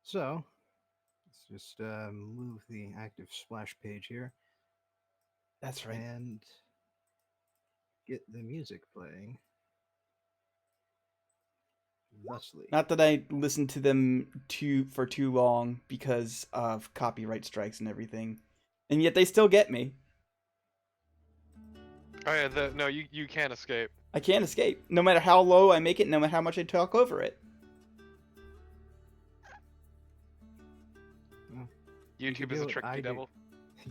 So let's just move the active splash page here That's right. and get the music playing. Thusly. Not that I listened to them for too long because of copyright strikes and everything, and yet they still get me. Oh yeah, no, you can't escape. I can't escape, no matter how low I make it, no matter how much I talk over it. Well, you could YouTube is do a what I tricky do. devil.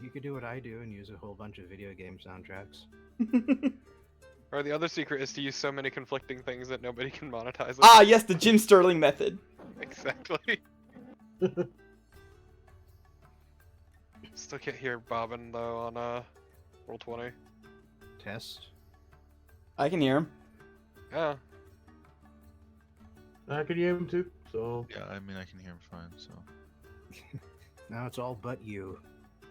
You could do what I do and use a whole bunch of video game soundtracks. Or the other secret is to use so many conflicting things that nobody can monetize it. Ah, yes, the Jim Sterling method. Exactly. Still can't hear Bobbin though on roll 20. Test. I can hear him. Yeah. I could hear him too, so... Yeah, I mean, I can hear him fine, so. Now it's all but you.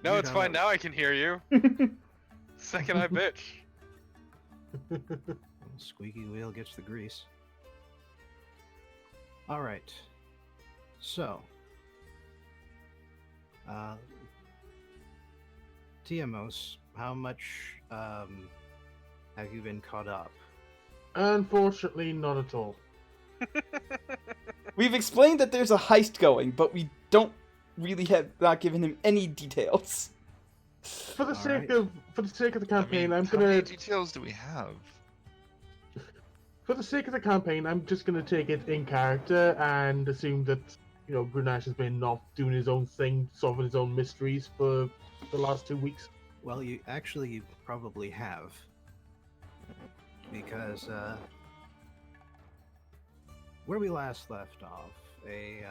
No, You it's know fine. that- Now I can hear you. Second I bitch. Squeaky wheel gets the grease. All right. So, uh, Tiamos, how much have you been caught up? Unfortunately, not at all. We've explained that there's a heist going, but we don't really have not given him any details. For the All sake right. of the campaign, I I'm mean, how many gonna details do we have? for the sake of the campaign, I'm just gonna take it in character and assume that Grunash has been off doing his own thing, solving his own mysteries for the last 2 weeks. Well, you probably have, because where we last left off, a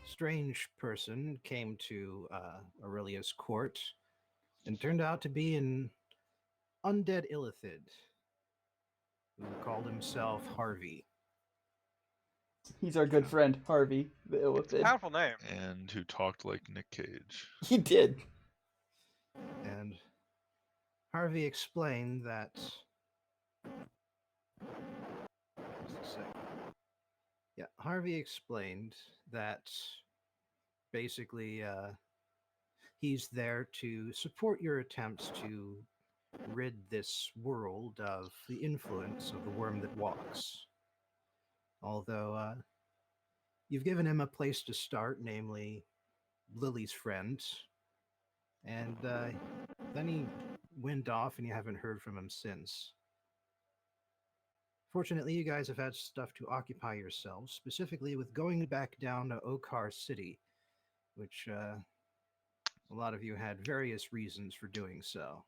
strange person came to Aurelia's court and turned out to be an undead illithid who called himself Harvey. He's our good friend, Harvey, the It's a illithid. powerful name. And who talked like Nick Cage. He did. And Harvey explained that. Just a second. Yeah, Harvey explained that basically he's there to support your attempts to rid this world of the influence of the worm that walks. Although you've given him a place to start, namely Lily's friend, and then he went off and you haven't heard from him since. Fortunately, you guys have had stuff to occupy yourselves, specifically with going back down to Okar City, which a lot of you had various reasons for doing so.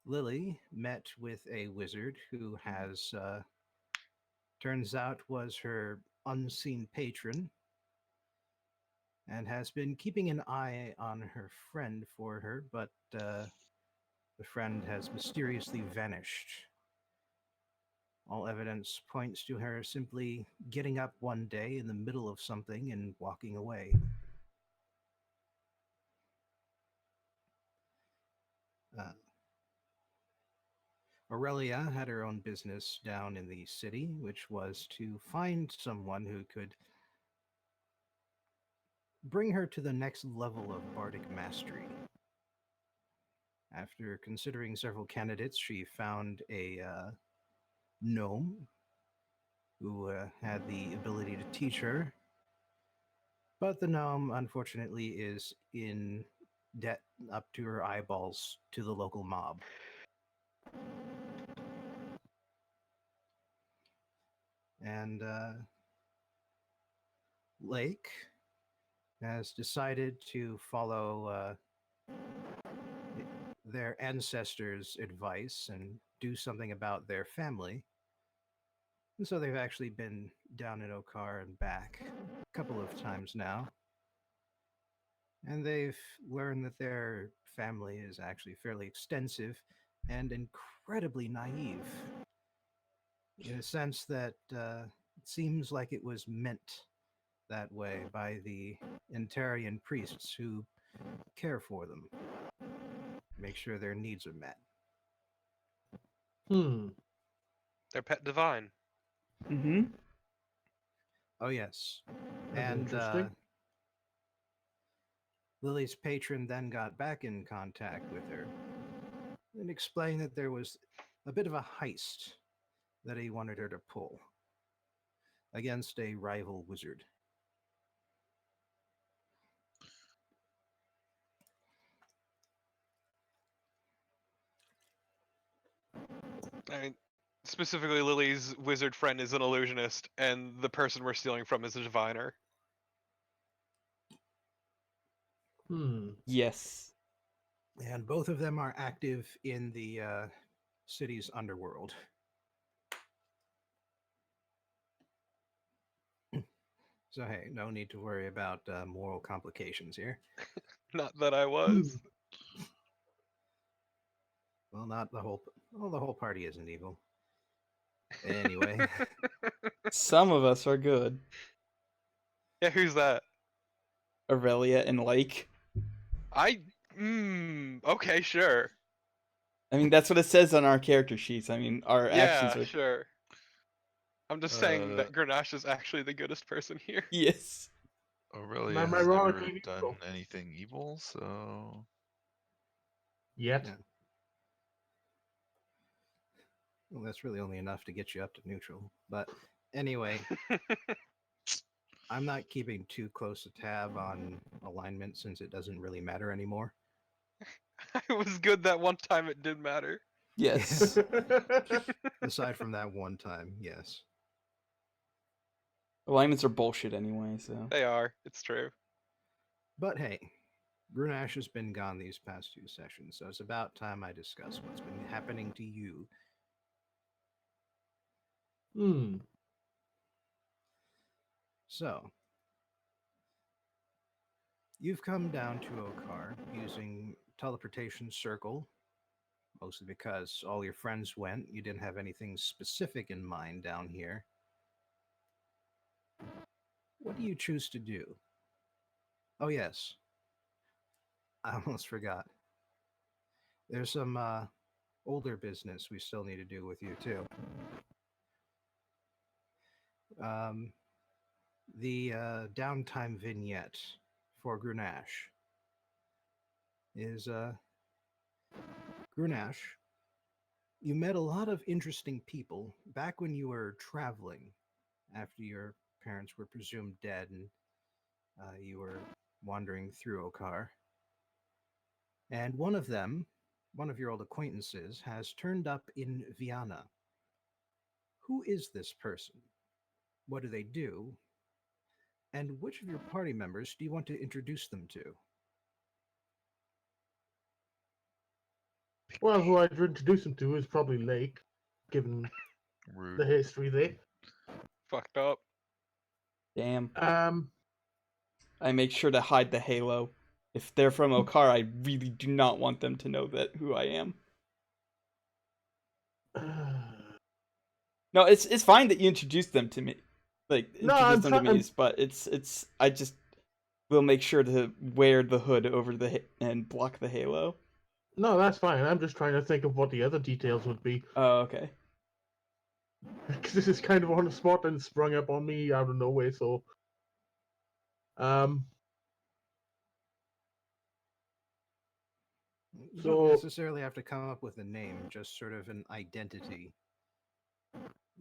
Lily met with a wizard who turns out, was her unseen patron and has been keeping an eye on her friend for her, but the friend has mysteriously vanished. All evidence points to her simply getting up one day in the middle of something and walking away. Uh, Aurelia had her own business down in the city, which was to find someone who could bring her to the next level of bardic mastery. After considering several candidates, she found a gnome who had the ability to teach her. But the gnome, unfortunately, is in debt up to her eyeballs to the local mob. And Lake has decided to follow their ancestors' advice and do something about their family. And so they've actually been down in Okar and back a couple of times now. And they've learned that their family is actually fairly extensive and incredibly naive, in a sense that it seems like it was meant that way by the Entarian priests who care for them, make sure their needs are met. Hmm. They're pet divine. Mm-hmm. Oh yes, That's and interesting. Lily's patron then got back in contact with her and explained that there was a bit of a heist that he wanted her to pull against a rival wizard. I mean, specifically, Lily's wizard friend is an illusionist, and the person we're stealing from is a diviner. Hmm. Yes. And both of them are active in the city's underworld. So, hey, no need to worry about moral complications here. Not that I Hmm. was. Well, not the whole. Well, the whole party isn't evil. Anyway, Some of us are good. Yeah, who's that? Aurelia and Lake. I. Okay, sure. I mean, that's what it says on our character sheets. I mean, our actions Yeah, are. sure. I'm just saying Uh, that Grenache is actually the goodest person here. Yes. Aurelia I'm has never ironically done neutral. anything evil, so Yet. Yeah. well, that's really only enough to get you up to neutral. But anyway, I'm not keeping too close a tab on alignment since it doesn't really matter anymore. It was good that one time it did matter. Yes. Aside from that one time, yes. Alignments are bullshit anyway, so. They are. It's true. But hey, Brunash has been gone these past 2 sessions, so it's about time I discuss what's been happening to you. Hmm. So, you've come down to Okar using teleportation circle, mostly because all your friends went. You didn't have anything specific in mind down here. What do you choose to do? Oh, yes, I almost forgot. There's some older business we still need to do with you, too. Um, the downtime vignette for Grenache is Grenache. You met a lot of interesting people back when you were traveling after your parents were presumed dead and you were wandering through Okar. And one of them, one of your old acquaintances, has turned up in Viana. Who is this person? What do they do? And which of your party members do you want to introduce them to? Well, who I'd introduce him to is probably Lake, given rude. the history there. Fucked up. Damn. Um. I make sure to hide the halo. If they're from Okar, I really do not want them to know that who I am. No, it's fine that you introduced them to me. Like No, introduce I'm them to trying. me, but it's I just will make sure to wear the hood over and block the halo. No, that's fine. I'm just trying to think of what the other details would be. Oh, okay. Because this is kind of on the spot and sprung up on me out of nowhere, so. Um. You don't So. necessarily have to come up with a name, just sort of an identity.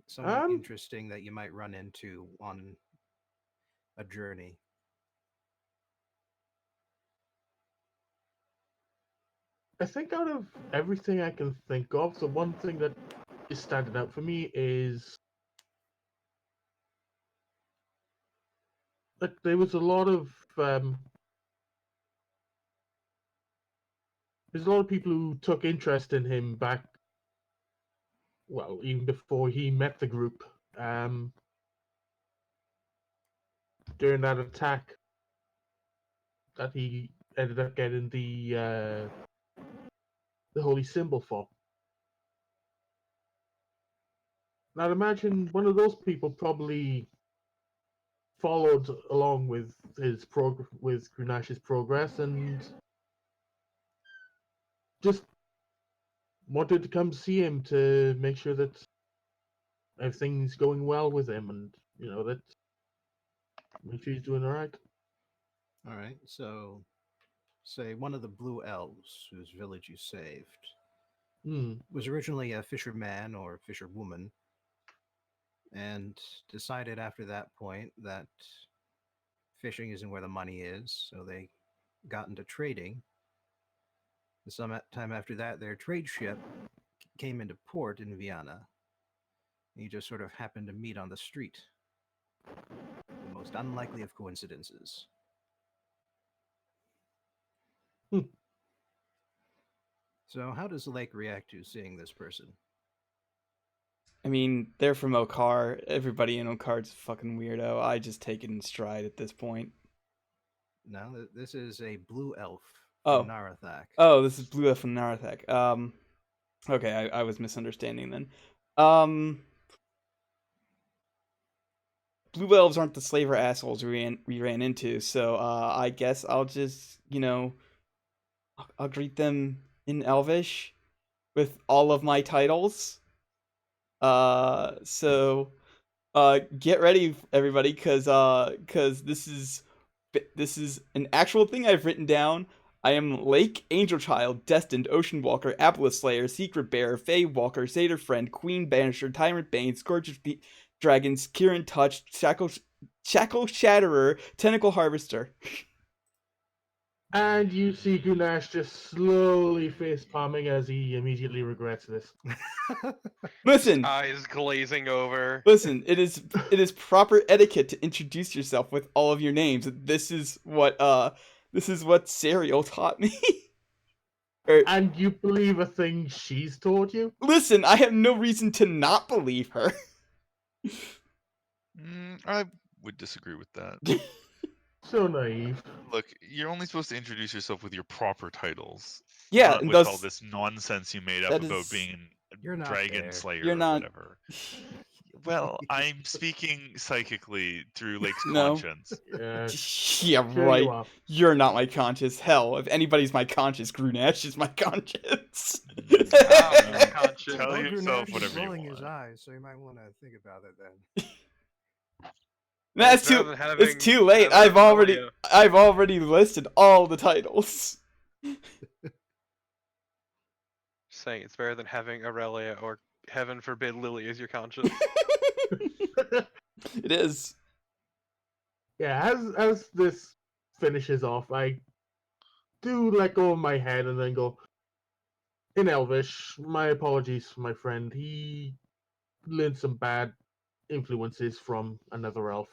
Someone Um. interesting that you might run into on a journey. I think out of everything I can think of, the one thing that is standing out for me is that there was a lot of there's a lot of people who took interest in him back, well, even before he met the group. Um, During that attack that he ended up getting the holy symbol for. Now, I'd imagine one of those people probably followed along with with Grenache's progress and just wanted to come see him to make sure that everything's going well with him, and that Make sure he's doing all right. All right, so say one of the blue elves whose village you saved Hmm. was originally a fisherman or fisherwoman and decided after that point that fishing isn't where the money is, so they got into trading. And some time after that, their trade ship came into port in Vienna. You just sort of happened to meet on the street. The most unlikely of coincidences. Hmm. So, how does Lake react to seeing this person? I mean, they're from Okar. Everybody in Okar's a fucking weirdo. I just take it in stride at this point. No, this is a blue elf Oh. from Narathak. Oh, this is Blue Elf from Narathak. Okay, I was misunderstanding then. Blue elves aren't the slaver assholes we ran into, so I guess I'll just, I'll greet them in Elvish with all of my titles. So get ready, everybody, cause this is an actual thing I've written down. I am Lake, Angel Child, Destined, Ocean Walker, Aboleth Slayer, Secret Bearer, Fey Walker, Satyr Friend, Queen Banisher, Tyrant Bane, Scourge of Dragons, Kieran Touch, Shackle Shatterer, Tentacle Harvester. And you see Gunash just slowly face palming as he immediately regrets this. Listen, Eyes glazing over. listen. It is proper etiquette to introduce yourself with all of your names. This is what Serial taught me. And you believe a thing she's taught you? Listen, I have no reason to not believe her. I would disagree with that. So naive. Look, you're only supposed to introduce yourself with your proper titles. Yeah, not and with all thus this nonsense you made up that about is- being You're a not dragon there. slayer You're or not- whatever. Well, I'm speaking psychically through Lake's No. conscience. Yeah, Yeah, sure right. you are. You're not my conscience. Hell, if anybody's my conscience, Grunash is my conscience. Ah, conscience. Tell Well, yourself Grunash is whatever you rolling his want. eyes, so you might want to think about it then. That's Rather too. than having It's too late. Aurelia. I've already listed all the titles. Saying it's better than having Aurelia or, heaven forbid, Lily as your conscience. It is. Yeah, as this finishes off, I do let go of my head and then go, in Elvish, my apologies for my friend. He learned some bad influences from another elf.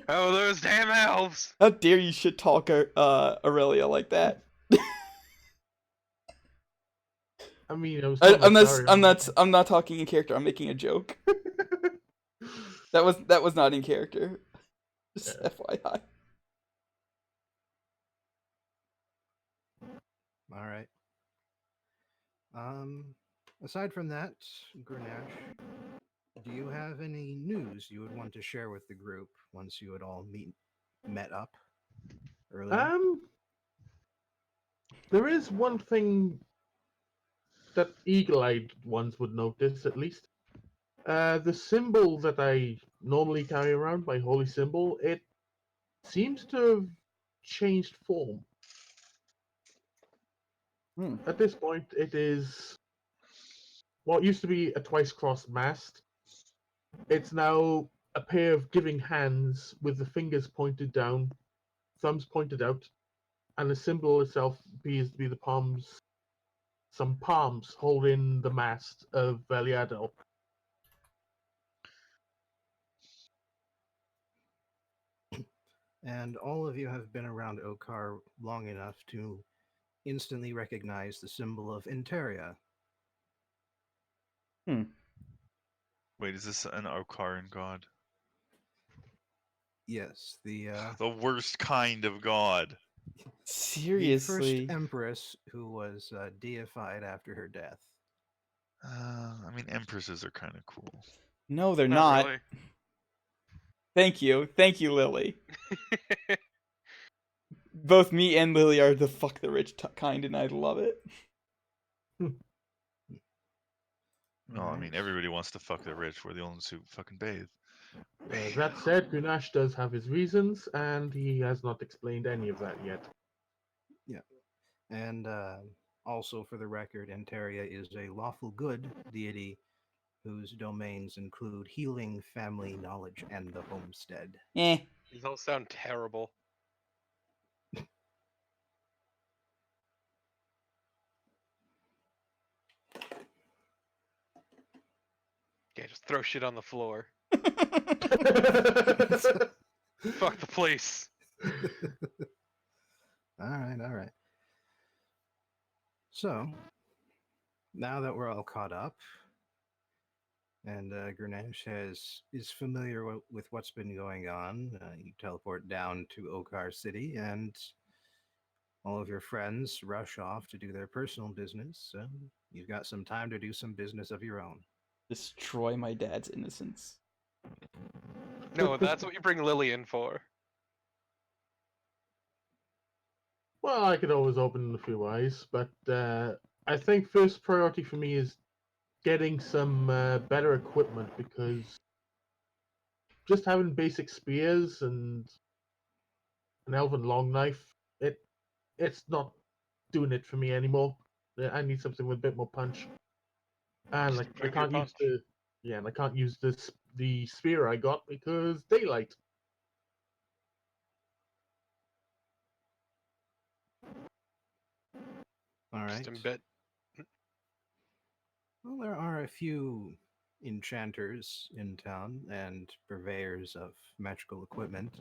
Oh, those damn elves! How dare you shit talk Aurelia like that? I mean, I was I'm not talking in character. I'm making a joke. That was not in character. Just Yeah. FYI. All right. Aside from that, Grenache, do you have any news you would want to share with the group once you had all met up earlier? There is one thing that eagle-eyed ones would notice, at least. The symbol that I normally carry around, my holy symbol, it seems to have changed form. At this point, it is what used to be a twice-crossed mast. It's now a pair of giving hands with the fingers pointed down, thumbs pointed out, and the symbol itself appears to be some palms holding the mast of Valiado. And all of you have been around Okar long enough to instantly recognize the symbol of Interia. Wait, is this an Okaran god? Yes, the The worst kind of god. Seriously. first empress who was deified after her death. I mean, empresses are kind of cool. No, they're not. Really. Thank you, Lily. Both me and Lily are the fuck the rich kind, and I love it. No, I mean, everybody wants to fuck the rich. We're the only ones who fucking bathe. That said, Gunash does have his reasons, and he has not explained any of that yet. Yeah. And also, for the record, Antaria is a lawful good deity whose domains include healing, family, knowledge, and the homestead. Eh. These all sound terrible. Yeah, just throw shit on the floor. Fuck the place. All right, all right. So, now that we're all caught up, and Grenache is familiar with what's been going on, you teleport down to Okar City, and all of your friends rush off to do their personal business. So you've got some time to do some business of your own. Destroy my dad's innocence. No, that's what you bring Lily in for. Well, I could always open a few eyes, but I think first priority for me is getting some better equipment, because just having basic spears and an elven long knife, it's not doing it for me anymore. I need something with a bit more punch. And Just I improve your can't use punch. and I can't use the spear I got because daylight. All Just right. embed. Well, there are a few enchanters in town and purveyors of magical equipment.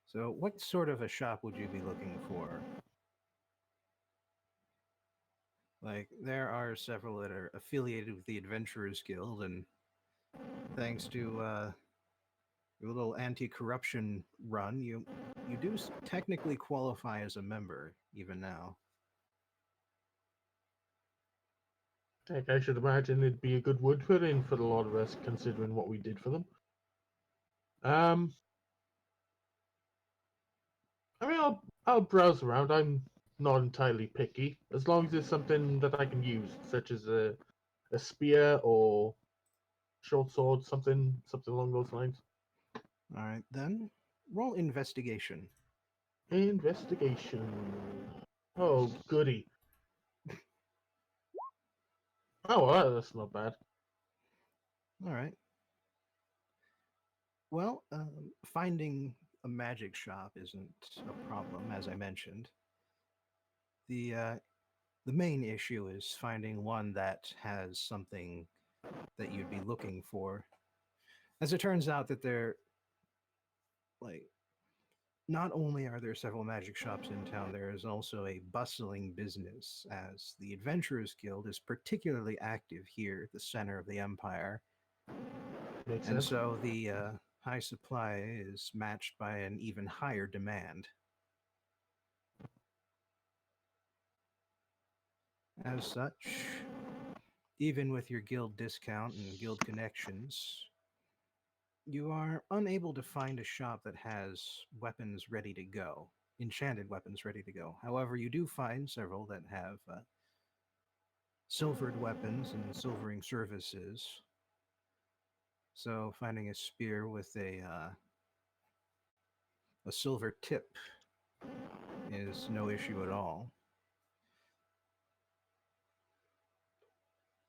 So, what sort of a shop would you be looking for? Like, there are several that are affiliated with the Adventurers Guild, and thanks to your little anti-corruption run, you do technically qualify as a member even now. Heck, I should imagine it'd be a good wood put in for a lot of us, considering what we did for them. I mean, I'll browse around. I'm not entirely picky, as long as it's something that I can use, such as a spear or short sword, something along those lines. All right, then roll investigation. Investigation. Oh, goody. Oh, well, that's not bad. All right. Well, finding a magic shop isn't a problem, as I mentioned. The uh, the main issue is finding one that has something that you'd be looking for. As it turns out, that there, like, not only are there several magic shops in town, there is also a bustling business, as the Adventurers Guild is particularly active here at the center of the empire. Makes And sense. so the high supply is matched by an even higher demand. As such, even with your guild discount and guild connections, you are unable to find a shop that has weapons ready to go, enchanted weapons ready to go. However, you do find several that have silvered weapons and silvering services. So finding a spear with a silver tip is no issue at all.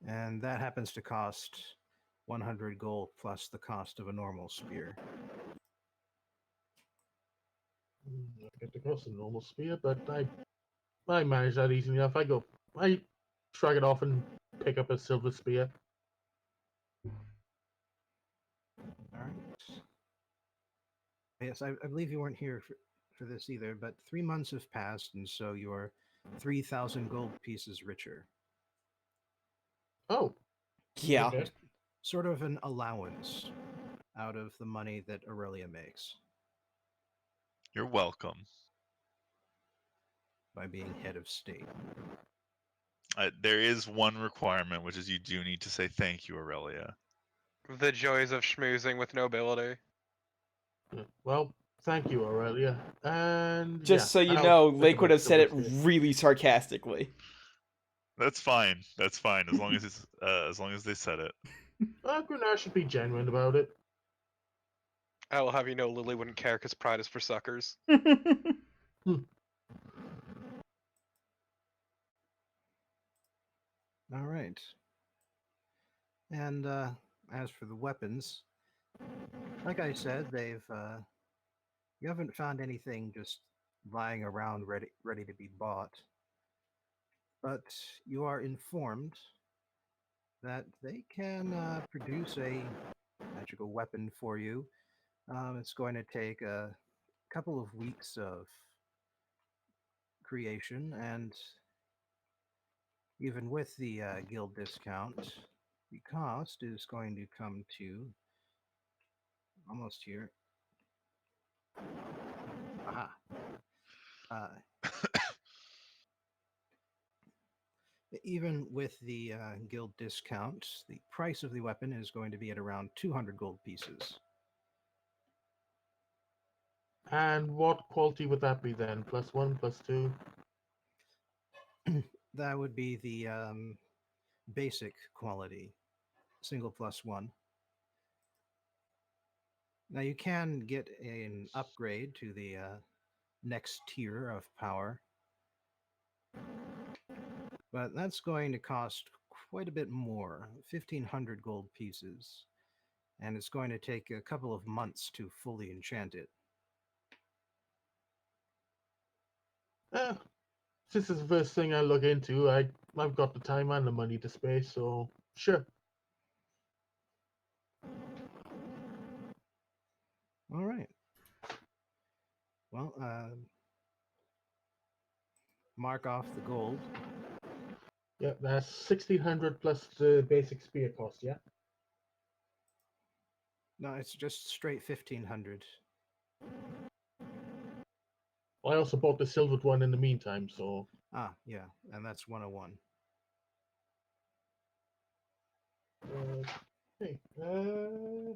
And that happens to cost 100 gold plus the cost of a normal spear. I get the cost of a normal spear, but I manage that easily enough. I shrug it off and pick up a silver spear. All right. Yes, I believe you weren't here for this either, but 3 months have passed, and so you're 3,000 gold pieces richer. Oh, Yeah. okay. Sort of an allowance out of the money that Aurelia makes You're welcome. by being head of state. There is one requirement, which is you do need to say thank you, Aurelia. The joys of schmoozing with nobility. Well, thank you, Aurelia. And Just yeah, so you I'll know, pick Lake up would a have said silver it spear. really sarcastically. That's fine. That's fine as long as they said it. Grunash should be genuine about it. I will have you know Lily wouldn't care because pride is for suckers. All right. And as for the weapons, like I said, you haven't found anything just lying around ready to be bought. But you are informed that they can produce a magical weapon for you. It's going to take a couple of weeks of creation, and even with the guild discount, the cost is going to come to almost here. Aha. Uh, Even with the guild discount, the price of the weapon is going to be at around 200 gold pieces. And what quality would that be then? +1, +2? That would be the basic quality, single +1. Now you can get an upgrade to the next tier of power, but that's going to cost quite a bit more, 1,500 gold pieces, and it's going to take a couple of months to fully enchant it. Since it's the first thing I look into, I've got the time and the money to spare, so sure. All right. Well, mark off the gold. Yeah, that's 1,600 plus the basic spear cost, yeah? No, it's just straight 1,500. I also bought the silvered one in the meantime, so... Ah, yeah, and that's 101. Hey, right.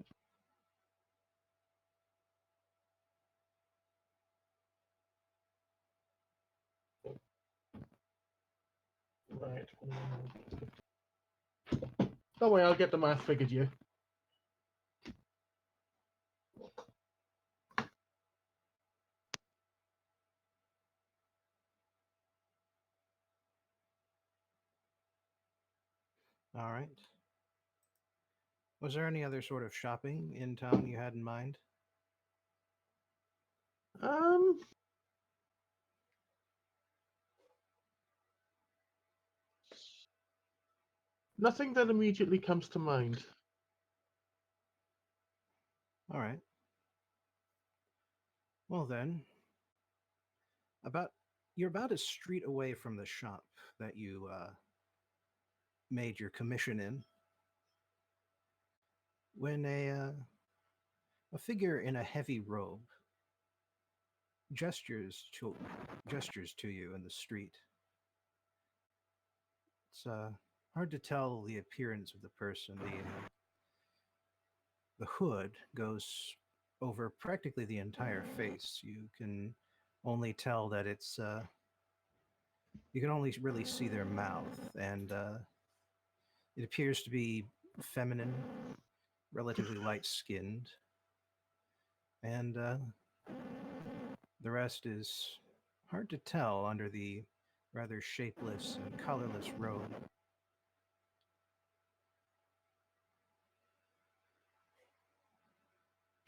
Don't worry, I'll get the math figured you. All right. Was there any other sort of shopping in town you had in mind? Um, Nothing that immediately comes to mind. All right. Well then, about you're about a street away from the shop that you made your commission in when a figure in a heavy robe gestures to gestures to you in the street. It's hard to tell the appearance of the person. The hood goes over practically the entire face. You can only tell that it's you can only really see their mouth, and it appears to be feminine, relatively light skinned, and the rest is hard to tell under the rather shapeless and colorless robe.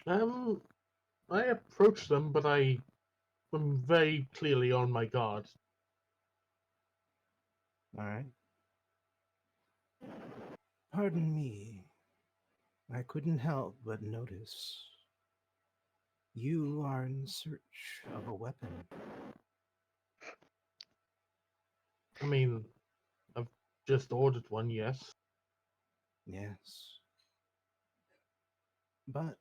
Um, I approach them, but I am very clearly on my guard. All right. Pardon me. I couldn't help but notice you are in search of a weapon. I mean, I've just ordered one, yes. Yes. But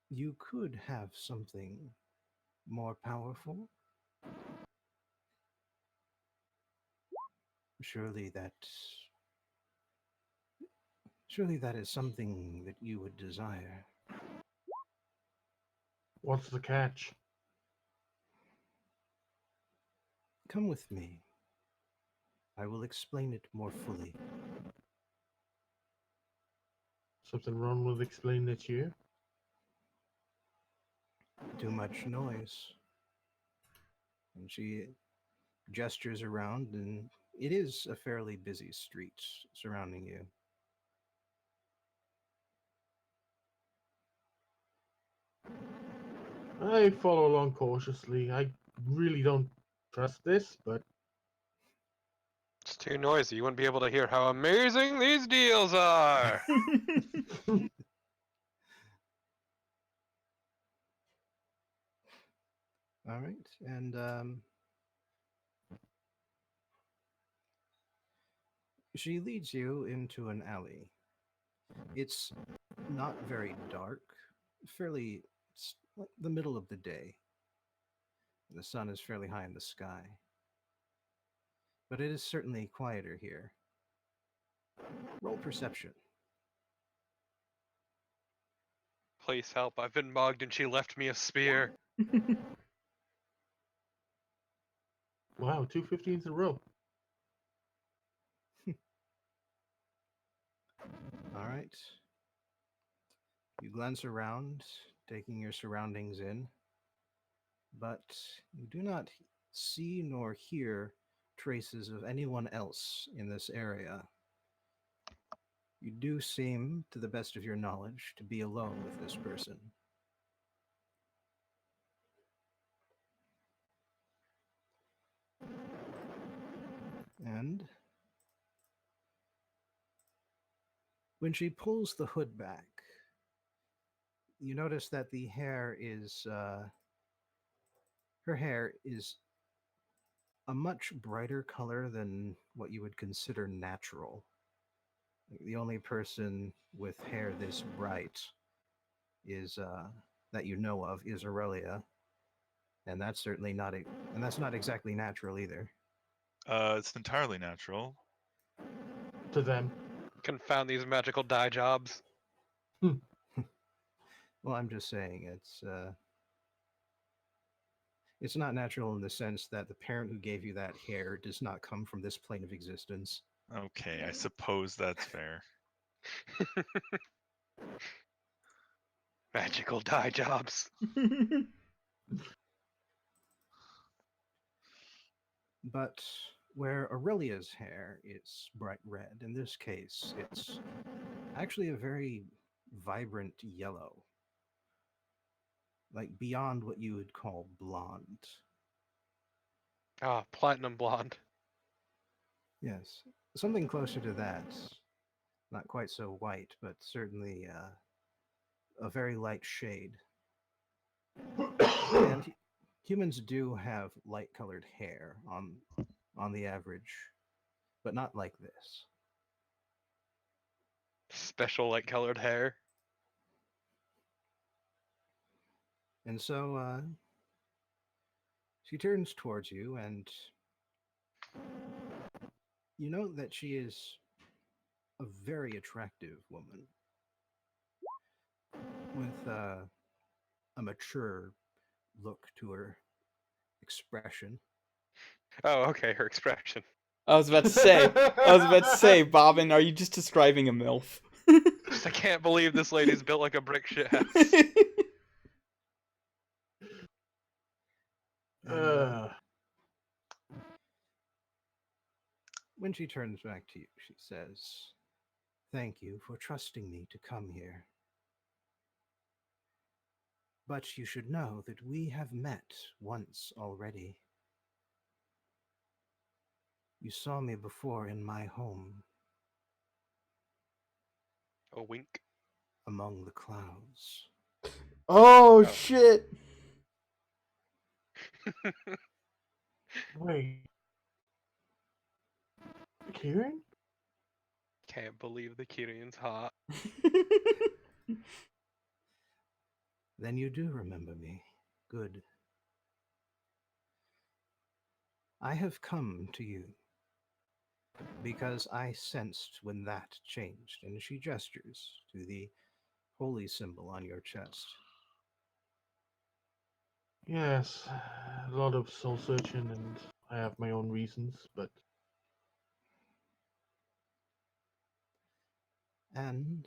you could have something more powerful. Surely that surely that is something that you would desire. What's the catch? Come with me. I will explain it more fully. Something wrong with explaining it to you? Too much noise. And she gestures around, and it is a fairly busy street surrounding you. I follow along cautiously. I really don't trust this, but It's too noisy. You wouldn't be able to hear how amazing these deals are. All right, and she leads you into an alley. It's not very dark, fairly like the middle of the day. The sun is fairly high in the sky, but it is certainly quieter here. Roll perception. Please help. I've been mugged and she left me a spear. wow, 2 15s in a row. All right. You glance around, taking your surroundings in, but you do not see nor hear traces of anyone else in this area. You do seem, to the best of your knowledge, to be alone with this person. And when she pulls the hood back, you notice that the hair is, her hair is a much brighter color than what you would consider natural. The only person with hair this bright is that you know of is Aurelia, and that's certainly not and that's not exactly natural either. It's entirely natural. To them. Confound these magical dye jobs. Well, I'm just saying it's not natural in the sense that the parent who gave you that hair does not come from this plane of existence. Okay, I suppose that's fair. Magical dye jobs. But where Aurelia's hair is bright red, in this case, it's actually a very vibrant yellow, like beyond what you would call blonde. Ah, platinum blonde. Yes, something closer to that. Not quite so white, but certainly a very light shade. And humans do have light-colored hair on the average, but not like this. Special light colored hair. And so she turns towards you, and you know that she is a very attractive woman with a mature look to her expression. Oh, okay, her expression. I was about to say, Bobbin, are you just describing a MILF? I can't believe this lady's built like a brick shit house. And, when she turns back to you, she says, "Thank you for trusting me to come here. But you should know that we have met once already. You saw me before in my home, A wink. among the clouds." Oh Oh. shit! Wait. Kieran? Can't believe the Kyrian's hot. Then you do remember me. Good. I have come to you because I sensed when that changed, and she gestures to the holy symbol on your chest. Yes, a lot of soul searching, and I have my own reasons, but And,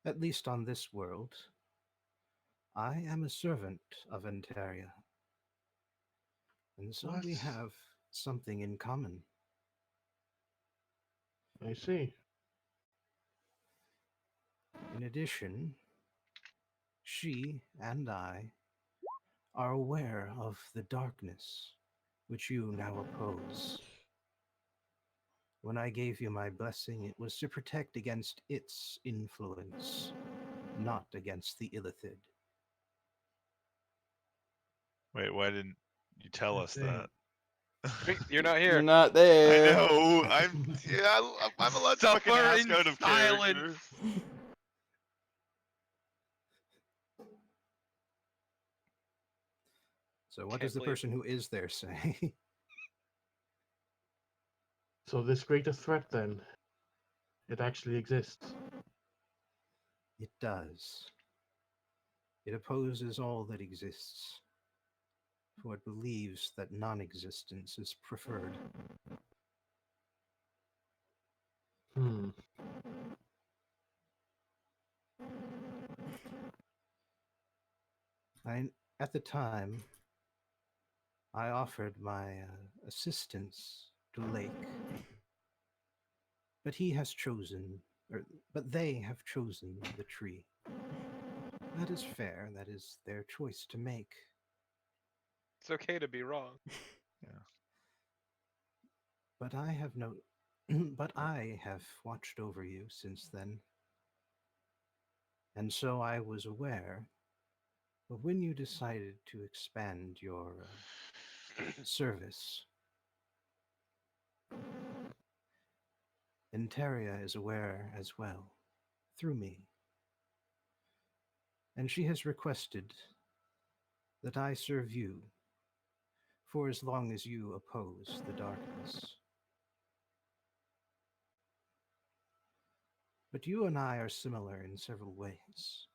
at least on this world, I am a servant of Antaria. And so What? we have something in common. I see. In addition, she and I are aware of the darkness which you now oppose. When I gave you my blessing, it was to protect against its influence, not against the illithid. Wait, why didn't you tell I us see. that? Wait, you're not You're here. not I there. know. I'm allowed to fucking Suffer ask in out of silence. character. So, what Can't does the believe- person who is there say? So this greater threat, then, it actually exists. It does. It opposes all that exists, for it believes that non existence is preferred. Hmm. At the time, I offered my assistance to Lake, but he has chosen, but they have chosen the tree. That is fair. That is their choice to make. It's okay to be wrong. But I have no, but I have watched over you since then, and so I was aware of when you decided to expand your service. Interia is aware as well, through me, and she has requested that I serve you for as long as you oppose the darkness. But you and I are similar in several ways.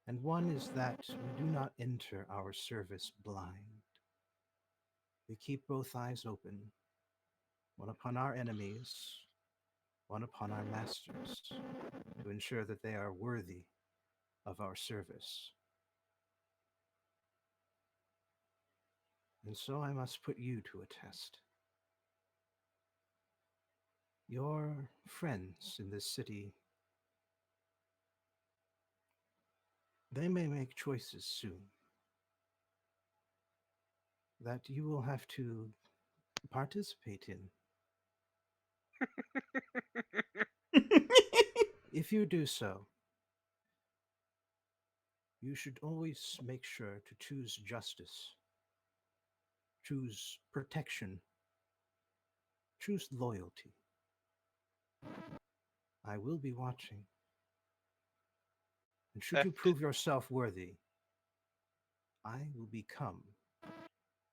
And one is that we do not enter our service blind. We keep both eyes open, one upon our enemies, one upon our masters, to ensure that they are worthy of our service. And so I must put you to a test. Your friends in this city, they may make choices soon that you will have to participate in. If you do so, you should always make sure to choose justice, choose protection, choose loyalty. I will be watching. And should you prove yourself worthy, I will become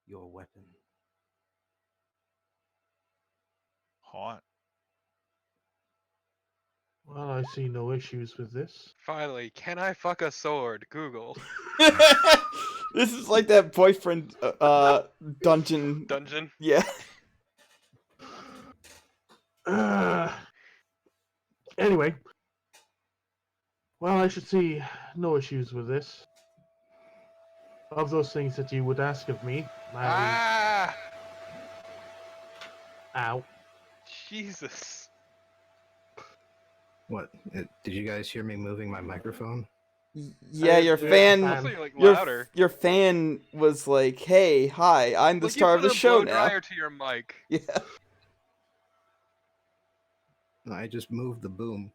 your weapon. Hot. Well, I see no issues with this. Finally, can I fuck a sword? Google. This is like that boyfriend dungeon. Dungeon? Yeah. Anyway, well, I should see no issues with this. Of those things that you would ask of me, Ah! Ow. Jesus. What? Did you guys hear me moving my microphone? Yeah, your Yeah, fan. Also, you're like Your, louder. your fan was like, "Hey, hi, I'm the Like star you of the put a show blow now." dryer to your mic. Yeah. I just moved the boom.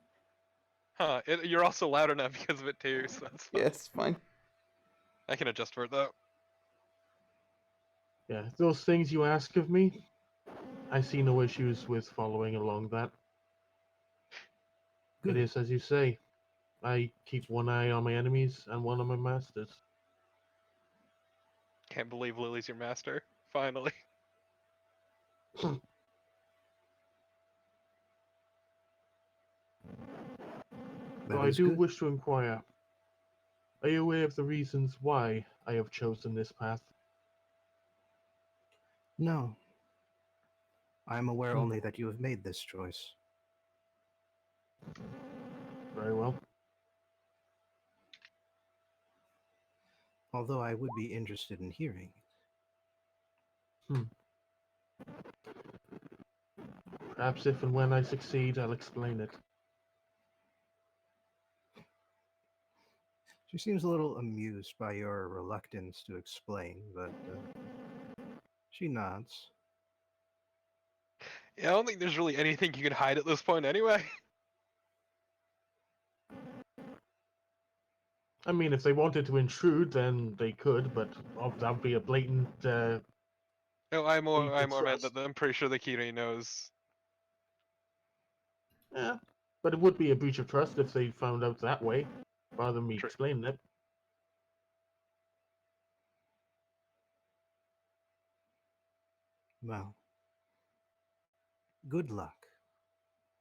Huh. You're also loud enough because of it too, so that's fine. Yeah, it's fine. I can adjust for it though. Yeah, those things you ask of me, I see no issues with following along that. Good. It is as you say. I keep one eye on my enemies and one on my masters. Can't believe Lily's your master. Finally. So That I is do good. wish to inquire. Are you aware of the reasons why I have chosen this path? No. I am aware Hmm. only that you have made this choice. Very well. Although I would be interested in hearing. Perhaps if and when I succeed, I'll explain it. She seems a little amused by your reluctance to explain, but she nods. Yeah, I don't think there's really anything you can hide at this point anyway. I mean, if they wanted to intrude, then they could, but that would be a blatant. No, I more meant trust. that I'm pretty sure the Kiri knows. Yeah, but it would be a breach of trust if they found out that way, rather than me True. explaining it. Well, good luck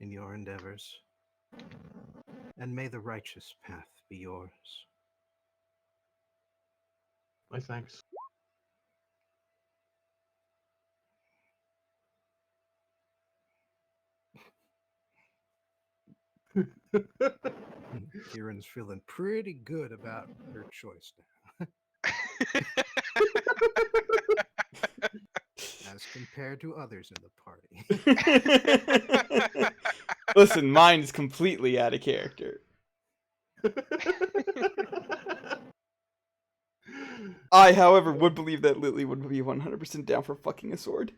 in your endeavors, and may the righteous path be yours. My thanks. Kieran's feeling pretty good about her choice now, as compared to others in the party. Listen, mine is completely out of character. I, however, would believe that Lily would be 100% down for fucking a sword.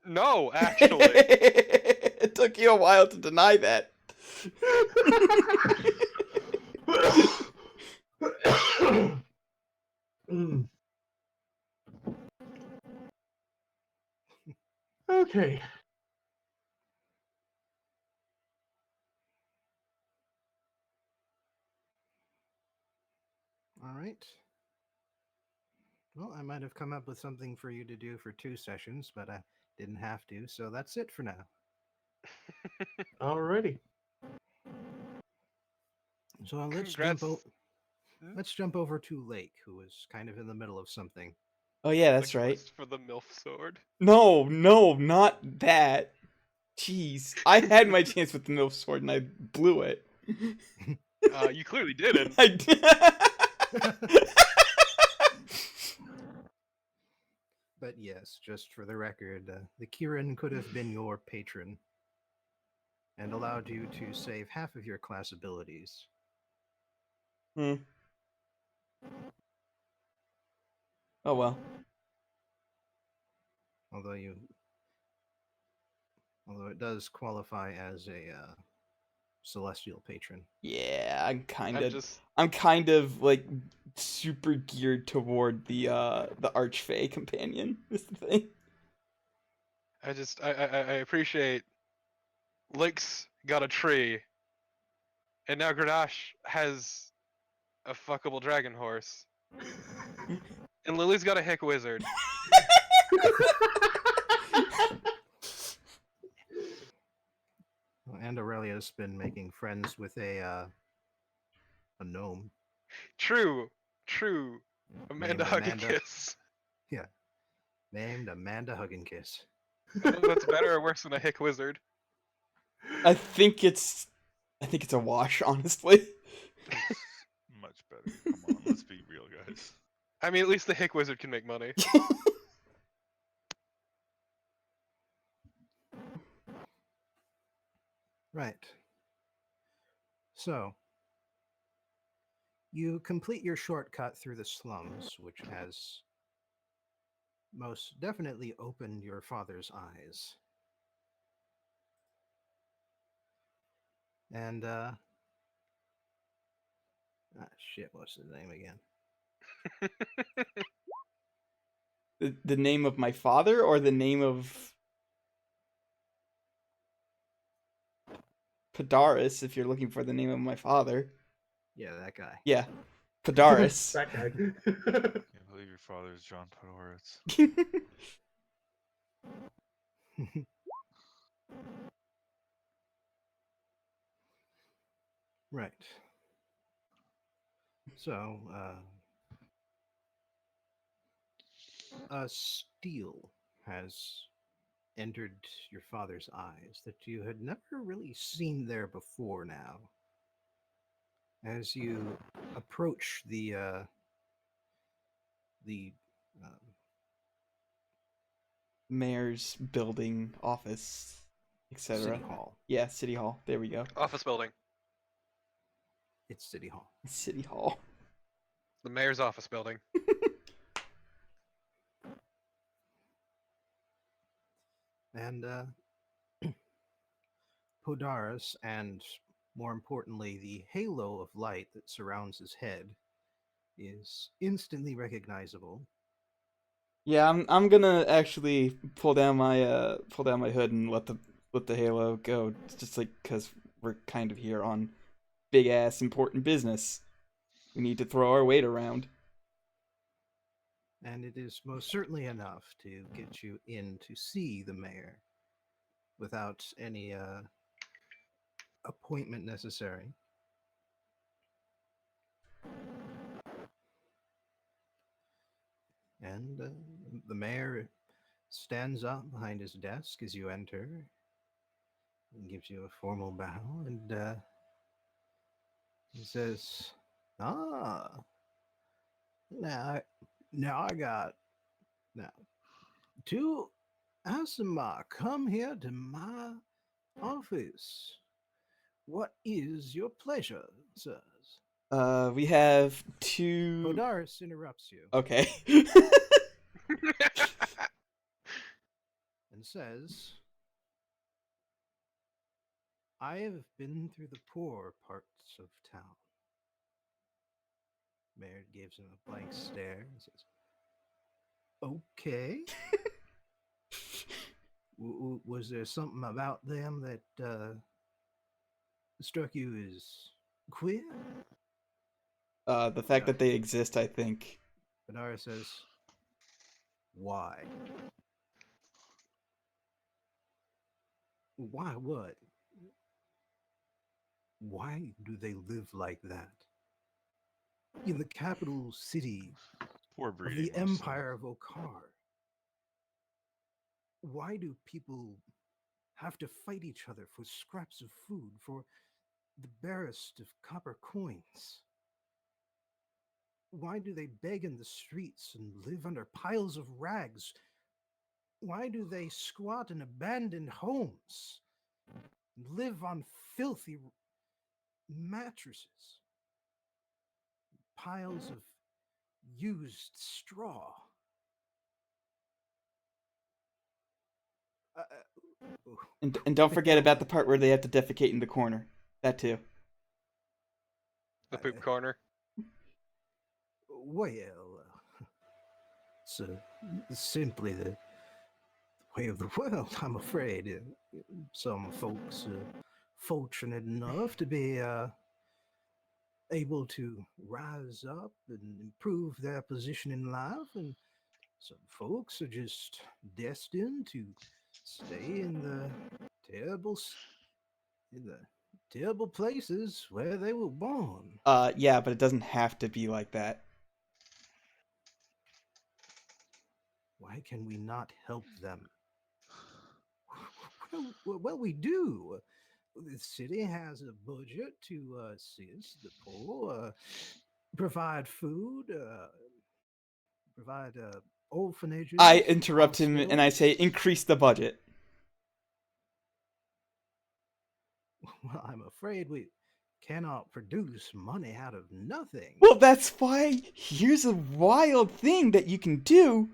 No, actually. It took you a while to deny that. Okay. All right. Well, I might have come up with something for you to do for 2 sessions, but I didn't have to, so that's it for now. Alrighty. So Congrats. let's jump over to Lake, who is kind of in the middle of something. Oh yeah, The that's right. quest for the MILF sword. No, not that. Jeez, I had my chance with the MILF sword and I blew it. You clearly didn't. I did. But yes, just for the record, the Kieran could have been your patron and allowed you to save half of your class abilities. Hmm. Oh well. Although it does qualify as a celestial patron. Yeah, I'm just kind of like super geared toward the Archfey companion. Is the thing. I appreciate Link's got a tree, and now Grenache has a fuckable dragon horse, and Lily's got a hick wizard. And Aurelia's been making friends with a gnome. True. Amanda Named hug a Amanda. kiss. Yeah. Named Amanda Hug and Kiss. I don't know if that's better or worse than a hick wizard. I think it's a wash, honestly. Much better. Come on, let's be real, guys. I mean, at least the hick wizard can make money. Right. So, you complete your shortcut through the slums, which has most definitely opened your father's eyes. And, shit, what's his name again? The name of my father or the name of Padaris, if you're looking for the name of my father. Yeah, that guy. Yeah. Padaris. That guy. Can't believe your father is John Podhoretz. Right. So, a steal has entered your father's eyes that you had never really seen there before now. As you approach the um, Mayor's building, office, etc. City Hall. Yeah, City Hall. There we go. Office building. It's City Hall. City Hall. The mayor's office building. And Podaris, and more importantly, the halo of light that surrounds his head, is instantly recognizable. Yeah, I'm gonna actually pull down my hood and let the halo go. It's just like because we're kind of here on big ass important business. We need to throw our weight around. And it is most certainly enough to get you in to see the mayor without any appointment necessary. And the mayor stands up behind his desk as you enter and gives you a formal bow, and he says, "Ah, now, now I got now to Asima, come here to my office. What is your pleasure, sirs?" We have two. Podaris interrupts you Okay. and says, "I have been through the poor parts of town." Mayor gives him a blank stare and says, "Okay. Was there something about them that struck you as queer?" The fact that they exist, I think. Benara says, "Why? Why what? Why do they live like that? In the capital city Poor of breeding. the Empire of Okar? Why do people have to fight each other for scraps of food, for the barest of copper coins? Why do they beg in the streets and live under piles of rags? Why do they squat in abandoned homes and live on filthy mattresses? Piles of used straw. And don't forget about the part where they have to defecate in the corner. That too. The poop corner. Well, it's simply the way of the world, I'm afraid. Some folks are fortunate enough to be able to rise up and improve their position in life, and some folks are just destined to stay in the terrible places where they were born. Yeah, but it doesn't have to be like that. Why can we not help them? Well, we do. The city has a budget to assist the poor, provide food, provide orphanages. I interrupt him and I say, hospitals. increase the budget. Well, I'm afraid we cannot produce money out of nothing. Well, that's why here's a wild thing that you can do.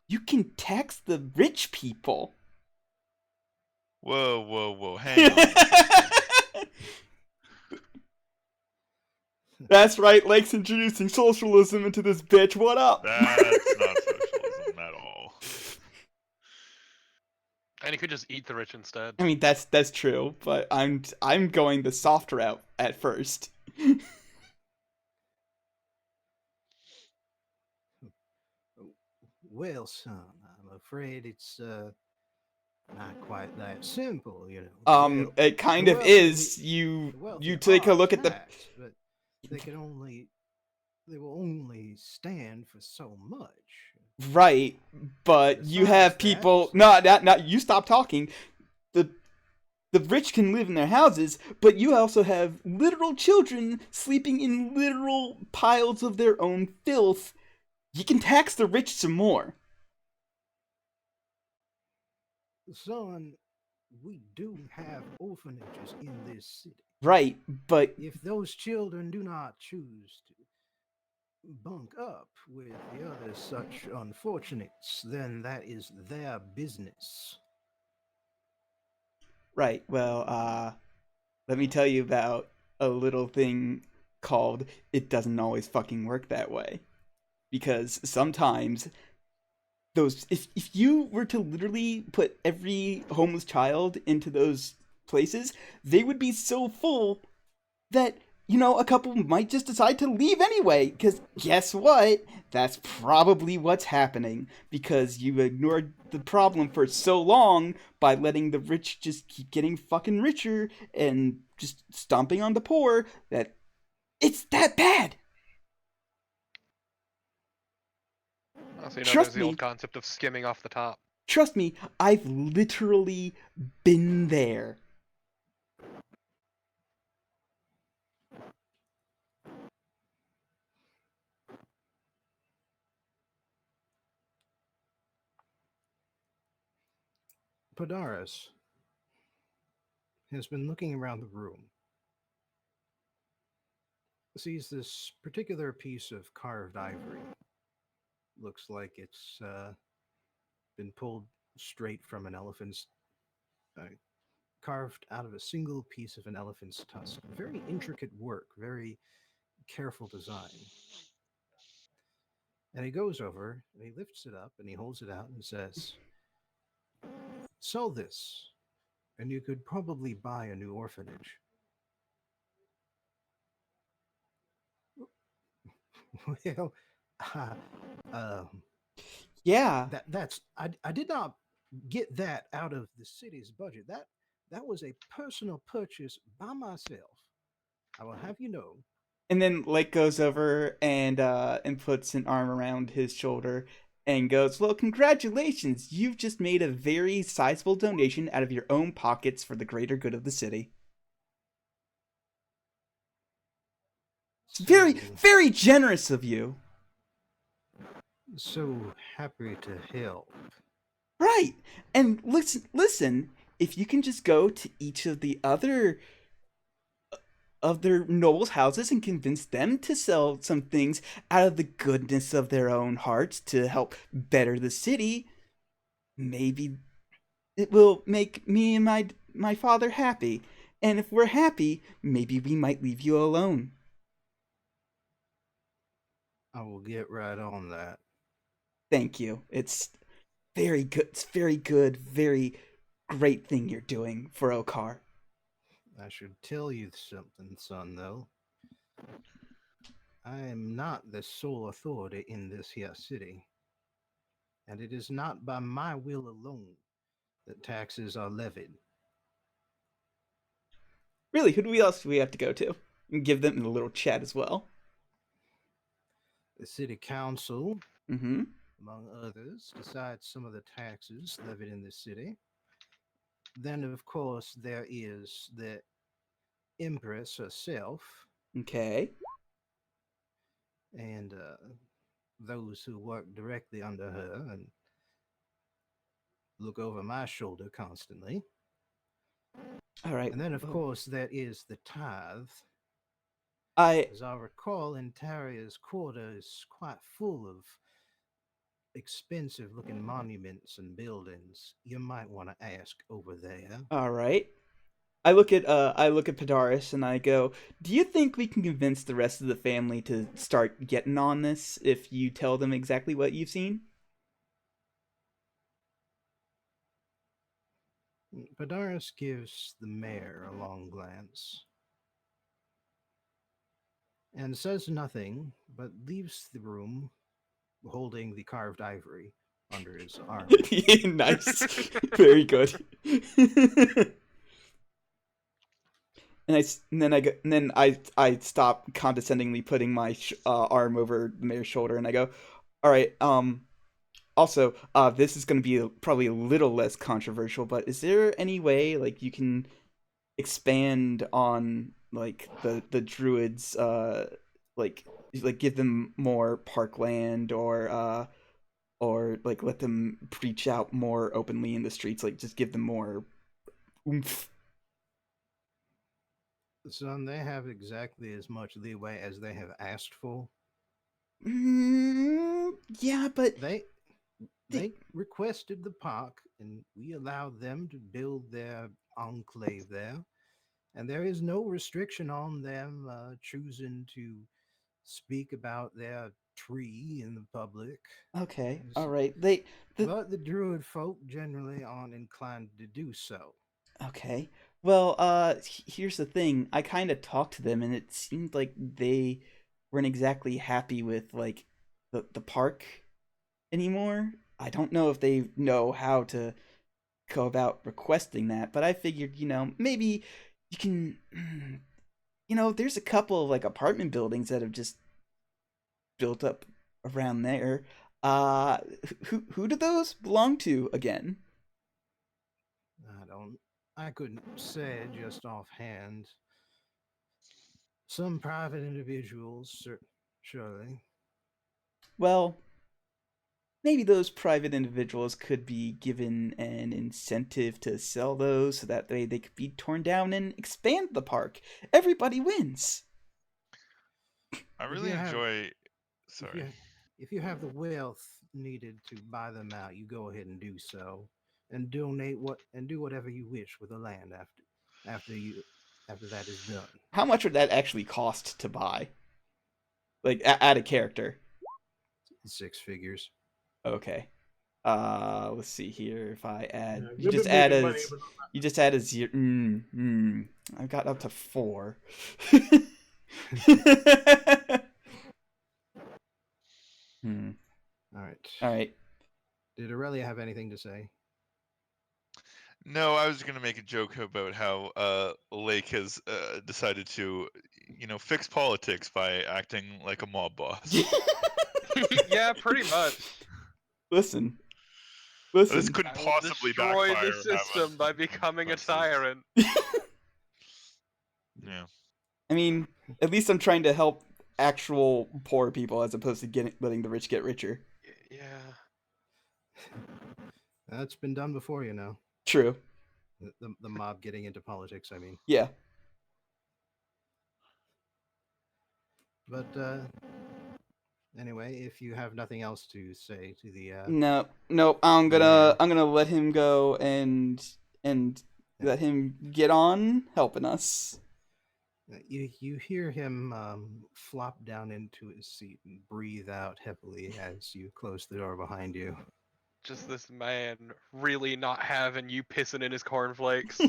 You can tax the rich people. Whoa, whoa, whoa! Hang on. That's right, Lake's introducing socialism into this bitch. What up? That's not socialism at all. And you could just eat the rich instead. I mean, that's true, but I'm going the soft route at first. Well, son, I'm afraid it's not quite that simple, you know. It kind of wealthy- is. the You wealthy take a are look at the. taxed, but they will only stand for so much. Right, but you Besides have that, people. No, not you. Stop talking. The the rich can live in their houses, but you also have literal children sleeping in literal piles of their own filth. You can tax the rich some more. son, we do have orphanages in this city. Right, but If those children do not choose to bunk up with the other such unfortunates, then that is their business. right. Well, let me tell you about a little thing called "It doesn't always fucking work that way." Because sometimes those if you were to literally put every homeless child into those places, they would be so full that a couple might just decide to leave anyway. Because guess what? That's probably what's happening because you ignored the problem for so long by letting the rich just keep getting fucking richer and just stomping on the poor that it's that bad. Also, there's Trust the old me, concept of skimming off the top. trust me, I've literally been there. Podaris has been looking around the room, sees this particular piece of carved ivory. Looks like it's been pulled straight from an elephant's, uh, carved out of a single piece of an elephant's tusk. Very intricate work, very careful design. And he goes over and he lifts it up and he holds it out and says, "Sell this, and you could probably buy a new orphanage." Well, uh, um, Yeah, I did not get that out of the city's budget. That was a personal purchase by myself. I will have you know. and then Lake goes over and puts an arm around his shoulder and goes, "Well, congratulations! You've just made a very sizable donation out of your own pockets for the greater good of the city. It's very, So very generous of you." so happy to help. Right. And listen, if you can just go to each of the other nobles' houses and convince them to sell some things out of the goodness of their own hearts to help better the city, maybe it will make me and my father happy. And if we're happy, maybe we might leave you alone. I will get right on that. Thank you. It's very good. It's very good. Very great thing you're doing for Okar. I should tell you something, son, though. I am not the sole authority in this here city, and it is not by my will alone that taxes are levied. Really, else do we have to go to? And give them a little chat as well. The city council, Mm-hmm. among others, decides some of the taxes levied in the city. Then, of course, there is the Empress herself Okay. and those who work directly under her and look over my shoulder constantly. All right. And then, of Well, course, there is the tithe. I As I recall, Intaria's quarter is quite full of expensive looking monuments and buildings. You might want to ask over there. all right. I look at Padaris and I go, "Do you think we can convince the rest of the family to start getting on this if you tell them exactly what you've seen?" Padaris gives the mayor a long glance and says nothing, but leaves the room holding the carved ivory under his arm. Nice. Very good. And then I stop condescendingly putting my arm over the mayor's shoulder and I go, "All right, Also, this is going to be probably a little less controversial, but is there any way like you can expand on like the druids, like give them more parkland, or like let them preach out more openly in the streets, like just give them more oomph? Son, they have exactly as much leeway as they have asked for. Yeah, but They they, they requested the park, and we allowed them to build their enclave there. And there is no restriction on them choosing to speak about their tree in the public. okay, Yes. all right. The But the druid folk generally aren't inclined to do so. Okay. Well, here's the thing. I kind of talked to them, and it seemed like they weren't exactly happy with like the park anymore. I don't know if they know how to go about requesting that, but I figured, maybe you can, there's a couple of like apartment buildings that have just built up around there. Uh, who do those belong to again? I don't. I couldn't say just offhand. Some private individuals, surely. Well, maybe those private individuals could be given an incentive to sell those so that they could be torn down and expand the park. Everybody wins. I If really you have, enjoy. if Sorry. you, if you have the wealth needed to buy them out, you go ahead and do so, and donate what and do whatever you wish with the land after you, after that is done. How much would that actually cost to buy? Like, add a character. Six figures. Okay. Let's see here. If I add, Yeah, you you've just been add making a, money, but you just add a zero. I've got up to 4. Hmm. All right. All right. Did Aurelia have anything to say? No, I was gonna make a joke about how Lake has decided to, fix politics by acting like a mob boss. Yeah, pretty much. Listen, This listen. couldn't I will possibly destroy backfire the or have system by becoming a consequences. tyrant. Yeah. I mean, at least I'm trying to help actual poor people as opposed to letting the rich get richer. Yeah. That's been done before, you know. True. The mob getting into politics, I mean. Yeah. But anyway, if you have nothing else to say to the No, no. I'm the gonna mayor, I'm gonna let him go and yeah, let him get on helping us. you hear him flop down into his seat and breathe out heavily as you close the door behind you. Just this man really not having you pissing in his cornflakes.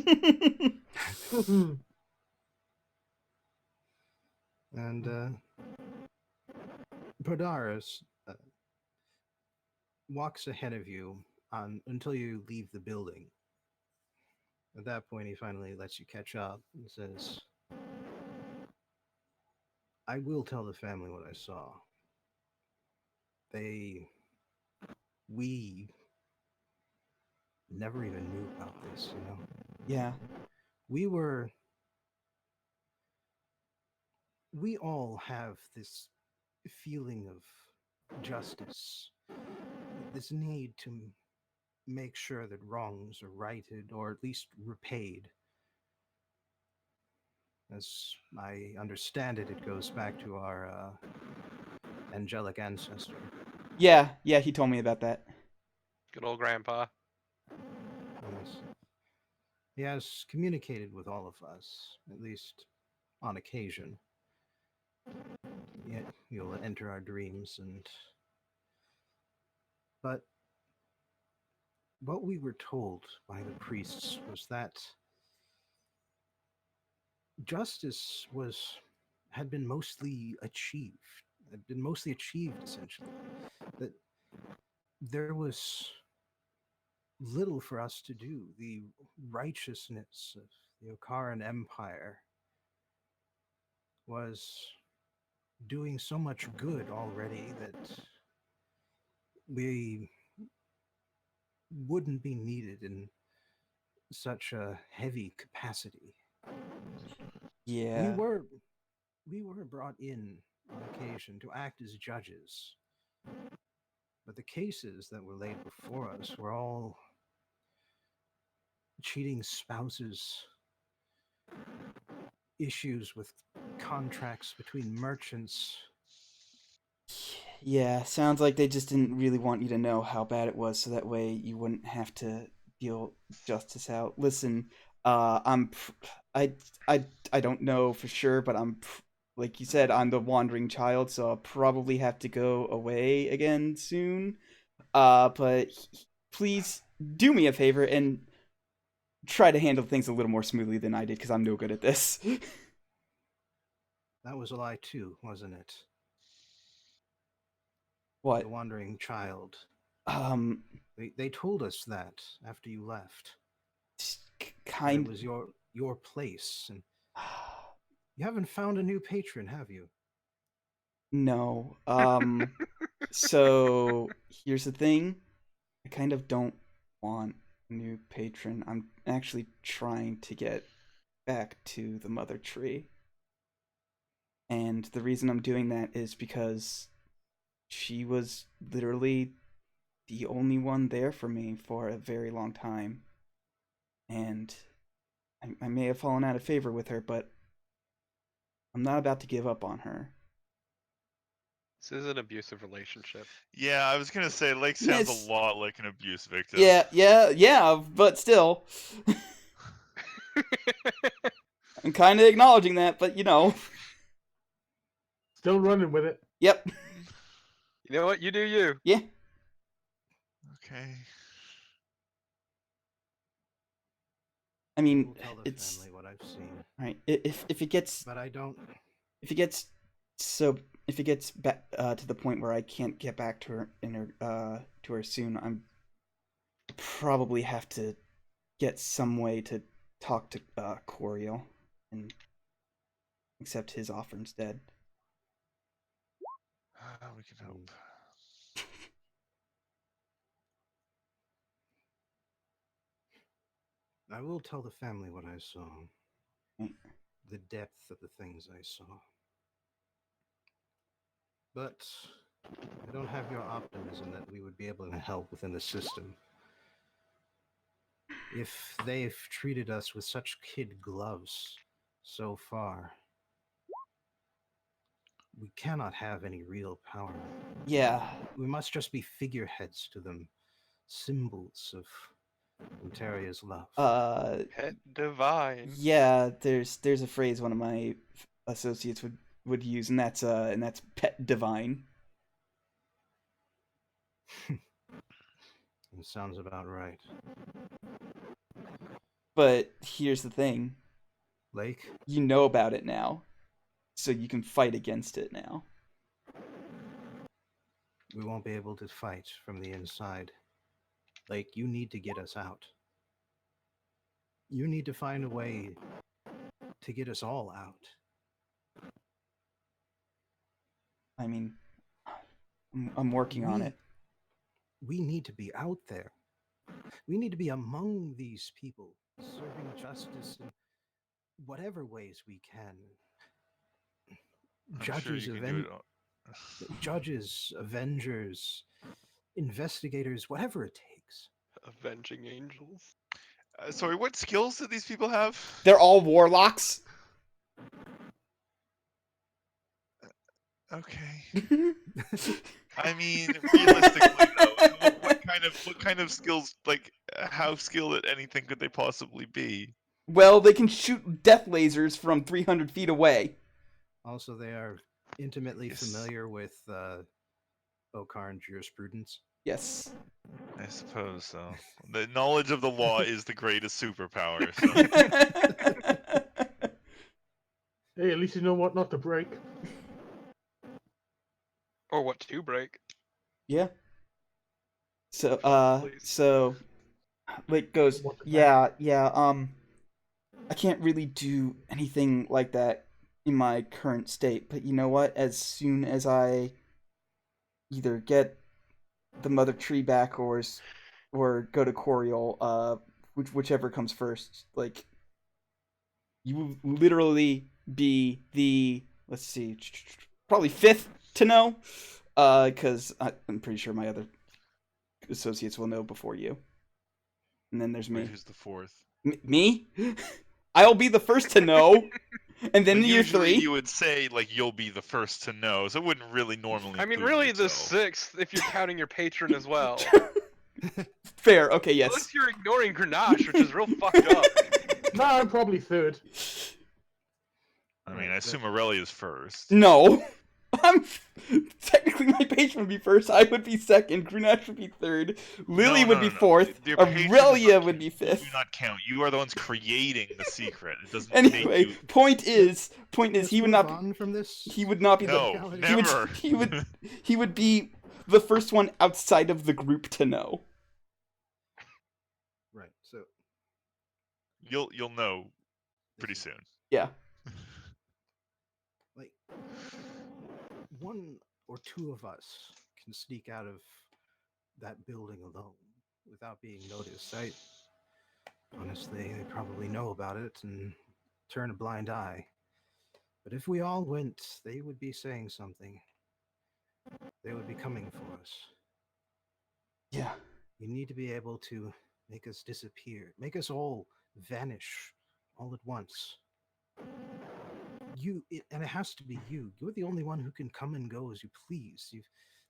And Podaris walks ahead of you until you leave the building. At that point, he finally lets you catch up and says, I will tell the family what I saw. We never even knew about this, you know? Yeah. We were, we all have this feeling of justice, this need to make sure that wrongs are righted or at least repaid. As I understand it, it goes back to our angelic ancestor. Yeah. Yeah. He told me about that. Good old grandpa. Yes. He has communicated with all of us, at least on occasion. Yet he'll enter our dreams and. But what we were told by the priests was that justice had been mostly achieved. Had been mostly achieved essentially. That there was little for us to do. The righteousness of the Okaran Empire was doing so much good already that we wouldn't be needed in such a heavy capacity. We Yeah. were we were brought in on occasion to act as judges, but the cases that were laid before us were all cheating spouses, issues with contracts between merchants. Yeah, sounds like they just didn't really want you to know how bad it was, so that way you wouldn't have to deal justice out. Listen, I, I, I don't know for sure, but like you said, I'm the wandering child, so I'll probably have to go away again soon. But please do me a favor and try to handle things a little more smoothly than I did, because I'm no good at this. That was a lie too, wasn't it? What? The wandering child. Um, They told us that after you left. That it kind. was your place, and you haven't found a new patron, have you? No. So here's the thing. I kind of don't want a new patron. I'm actually trying to get back to the mother tree. And the reason I'm doing that is because she was literally the only one there for me for a very long time. And I may have fallen out of favor with her, but I'm not about to give up on her. This is an abusive relationship. Yeah, I was gonna say Lake sounds a lot like an abuse victim. Yeah, but still. I'm kind of acknowledging that, but you know. Still running with it. Yep. You know what? You do you. Yeah. Okay. I I mean, will tell the it's family what I've seen, right. If it gets but I don't. if it gets if it gets back to the point where I can't get back to her to her soon, I'm probably have to get some way to talk to Coriel and accept his offer instead. We can hope. I will tell the family what I saw. Right. The depth of the things I saw. But I don't have your optimism that we would be able to help within the system. If they've treated us with such kid gloves so far, we cannot have any real power. Yeah. We must just be figureheads to them, symbols of Ontario's love. Pet divine. Yeah. There's a phrase one of my associates would use, and that's pet divine. It sounds about right. But here's the thing. Lake, You know about it now, so you can fight against it now. we won't be able to fight from the inside. Lake, you need to get us out. You need to find a way to get us all out. I mean, I'm working on it. We need to be out there. We need to be among these people, serving justice in whatever ways we can. I'm sure you can do it. Judges, avengers, investigators, whatever it takes. Avenging angels. Sorry, what skills do these people have? They're all warlocks. Okay. I mean, realistically, though, what kind of skills, like, how skilled at anything could they possibly be? Well, they can shoot death lasers from 300 feet away. Also, they are intimately Yes. familiar with Okarn jurisprudence. Yes. I suppose so. The knowledge of the law is the greatest superpower. So. Hey, at least you know what not to break. Or what to break. Yeah. So, Please. so, Lake goes, yeah, I can't really do anything like that in my current state, but you know what? As soon as I either get the mother tree back or go to Coriol, whichever comes first. Like, you will literally be the, let's see, probably fifth to know, because I'm pretty sure my other associates will know before you. And then there's Wait, me. who's the fourth? Me? I'll be the first to know, and then Well, year usually 3. you would say like you'll be the first to know, so it wouldn't really normally. I mean, include really the yourself. 6th if you're counting your patron as well. Fair. Okay. Yes. Unless you're ignoring Grenache, which is real fucked up. No, I'm probably third. I mean, Right, I assume Aurelia's first. No. I'm technically my patron would be first. I would be second. Grenache would be third. Lily would be No. fourth. Your patron does Aurelia not would be count. You fifth. do not count. You are the ones creating the secret. It doesn't Anyway, make you. point is, Let's he would move not. on from this. He would not be No, technicality. never. He would be the first one outside of the group to know. Right. So You'll know pretty soon. Yeah. like one or two of us can sneak out of that building alone without being noticed. Honestly, they probably know about it and turn a blind eye. But if we all went, they would be saying something. They would be coming for us. Yeah. You need to be able to make us disappear, make us all vanish all at once. And it has to be you. You're the only one who can come and go as you please.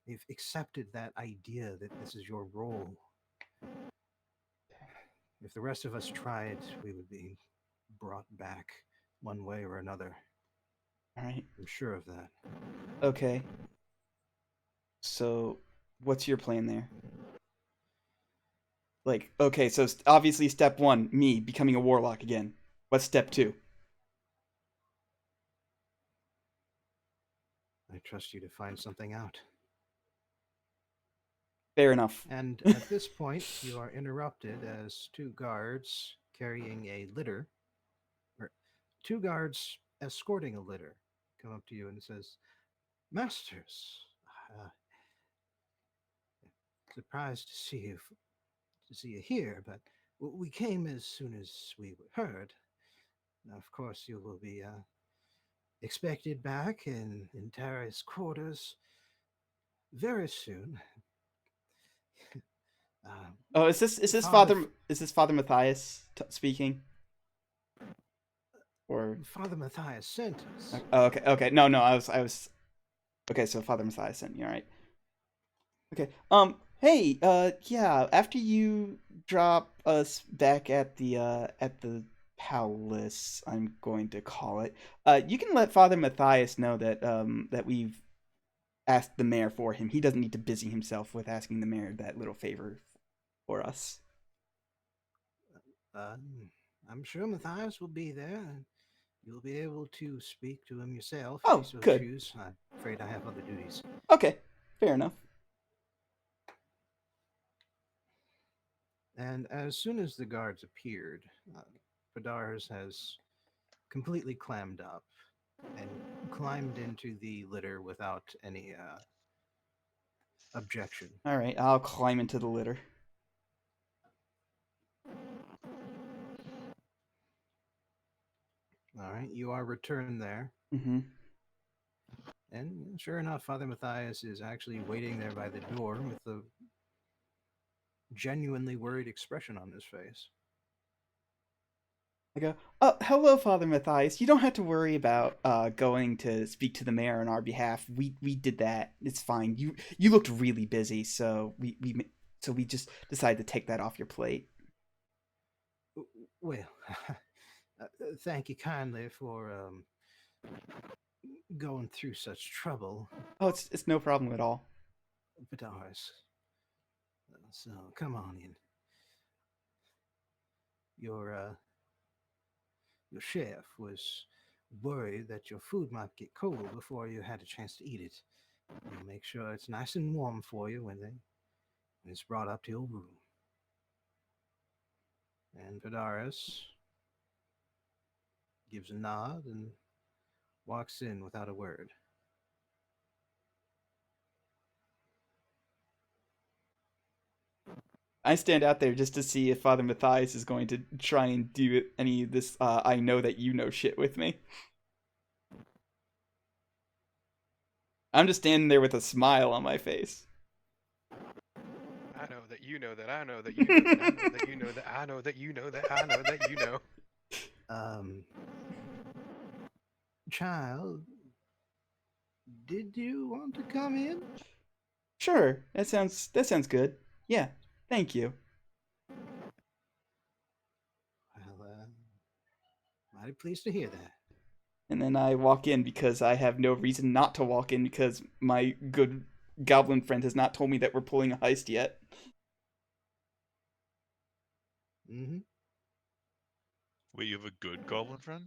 You've accepted that idea that this is your role. If the rest of us tried, we would be brought back one way or another. All right. I'm sure of that. Okay. So, what's your plan there? Like, okay, so obviously step 1, me becoming a warlock again. What's step 2? I trust you to find something out. Fair enough. And at this point, you are interrupted as 2 guards carrying a litter, or 2 guards escorting a litter, come up to you and says, "Masters, uh, surprised to see you here, but we came as soon as we heard. Now, of course, you will be expected back in Terrace quarters very soon." Oh, is this Father Father Matthias speaking? Or Father Matthias sent us. oh, okay. No, I was okay, so Father Matthias sent you, all right. Okay. Hey, yeah, after you drop us back at the palace, I'm going to call it. You can let Father Matthias know that that we've asked the mayor for him. He doesn't need to busy himself with asking the mayor that little favor for us. I'm sure Matthias will be there. You'll be able to speak to him yourself Oh, if you so good. choose. I'm afraid I have other duties. Okay, fair enough. And as soon as the guards appeared, Padaris has completely clammed up and climbed into the litter without any objection. All right, I'll climb into the litter. All right, you are returned there. Mm-hmm. And sure enough, Father Matthias is actually waiting there by the door with a genuinely worried expression on his face. I go, oh, hello, Father Matthias. You don't have to worry about going to speak to the mayor on our behalf. We did that. It's fine. You looked really busy, so we just decided to take that off your plate. Well, thank you kindly for going through such trouble. Oh, it's no problem at all. Padaris. So come on in. Your chef was worried that your food might get cold before you had a chance to eat it. We'll make sure it's nice and warm for you when it's brought up to your room. And Padaris gives a nod and walks in without a word. I stand out there just to see if Father Matthias is going to try and do any of this I know that you know shit with me. I'm just standing there with a smile on my face. I know that you know that I know that you know that I know that you know that I know that you know that I know that you know. Child, did you want to come in? Sure, that sounds good. Yeah, thank you. Well, mighty pleased to hear that. And then I walk in because I have no reason not to walk in because my good goblin friend has not told me that we're pulling a heist yet. Mm-hmm. Wait, you have a good goblin friend?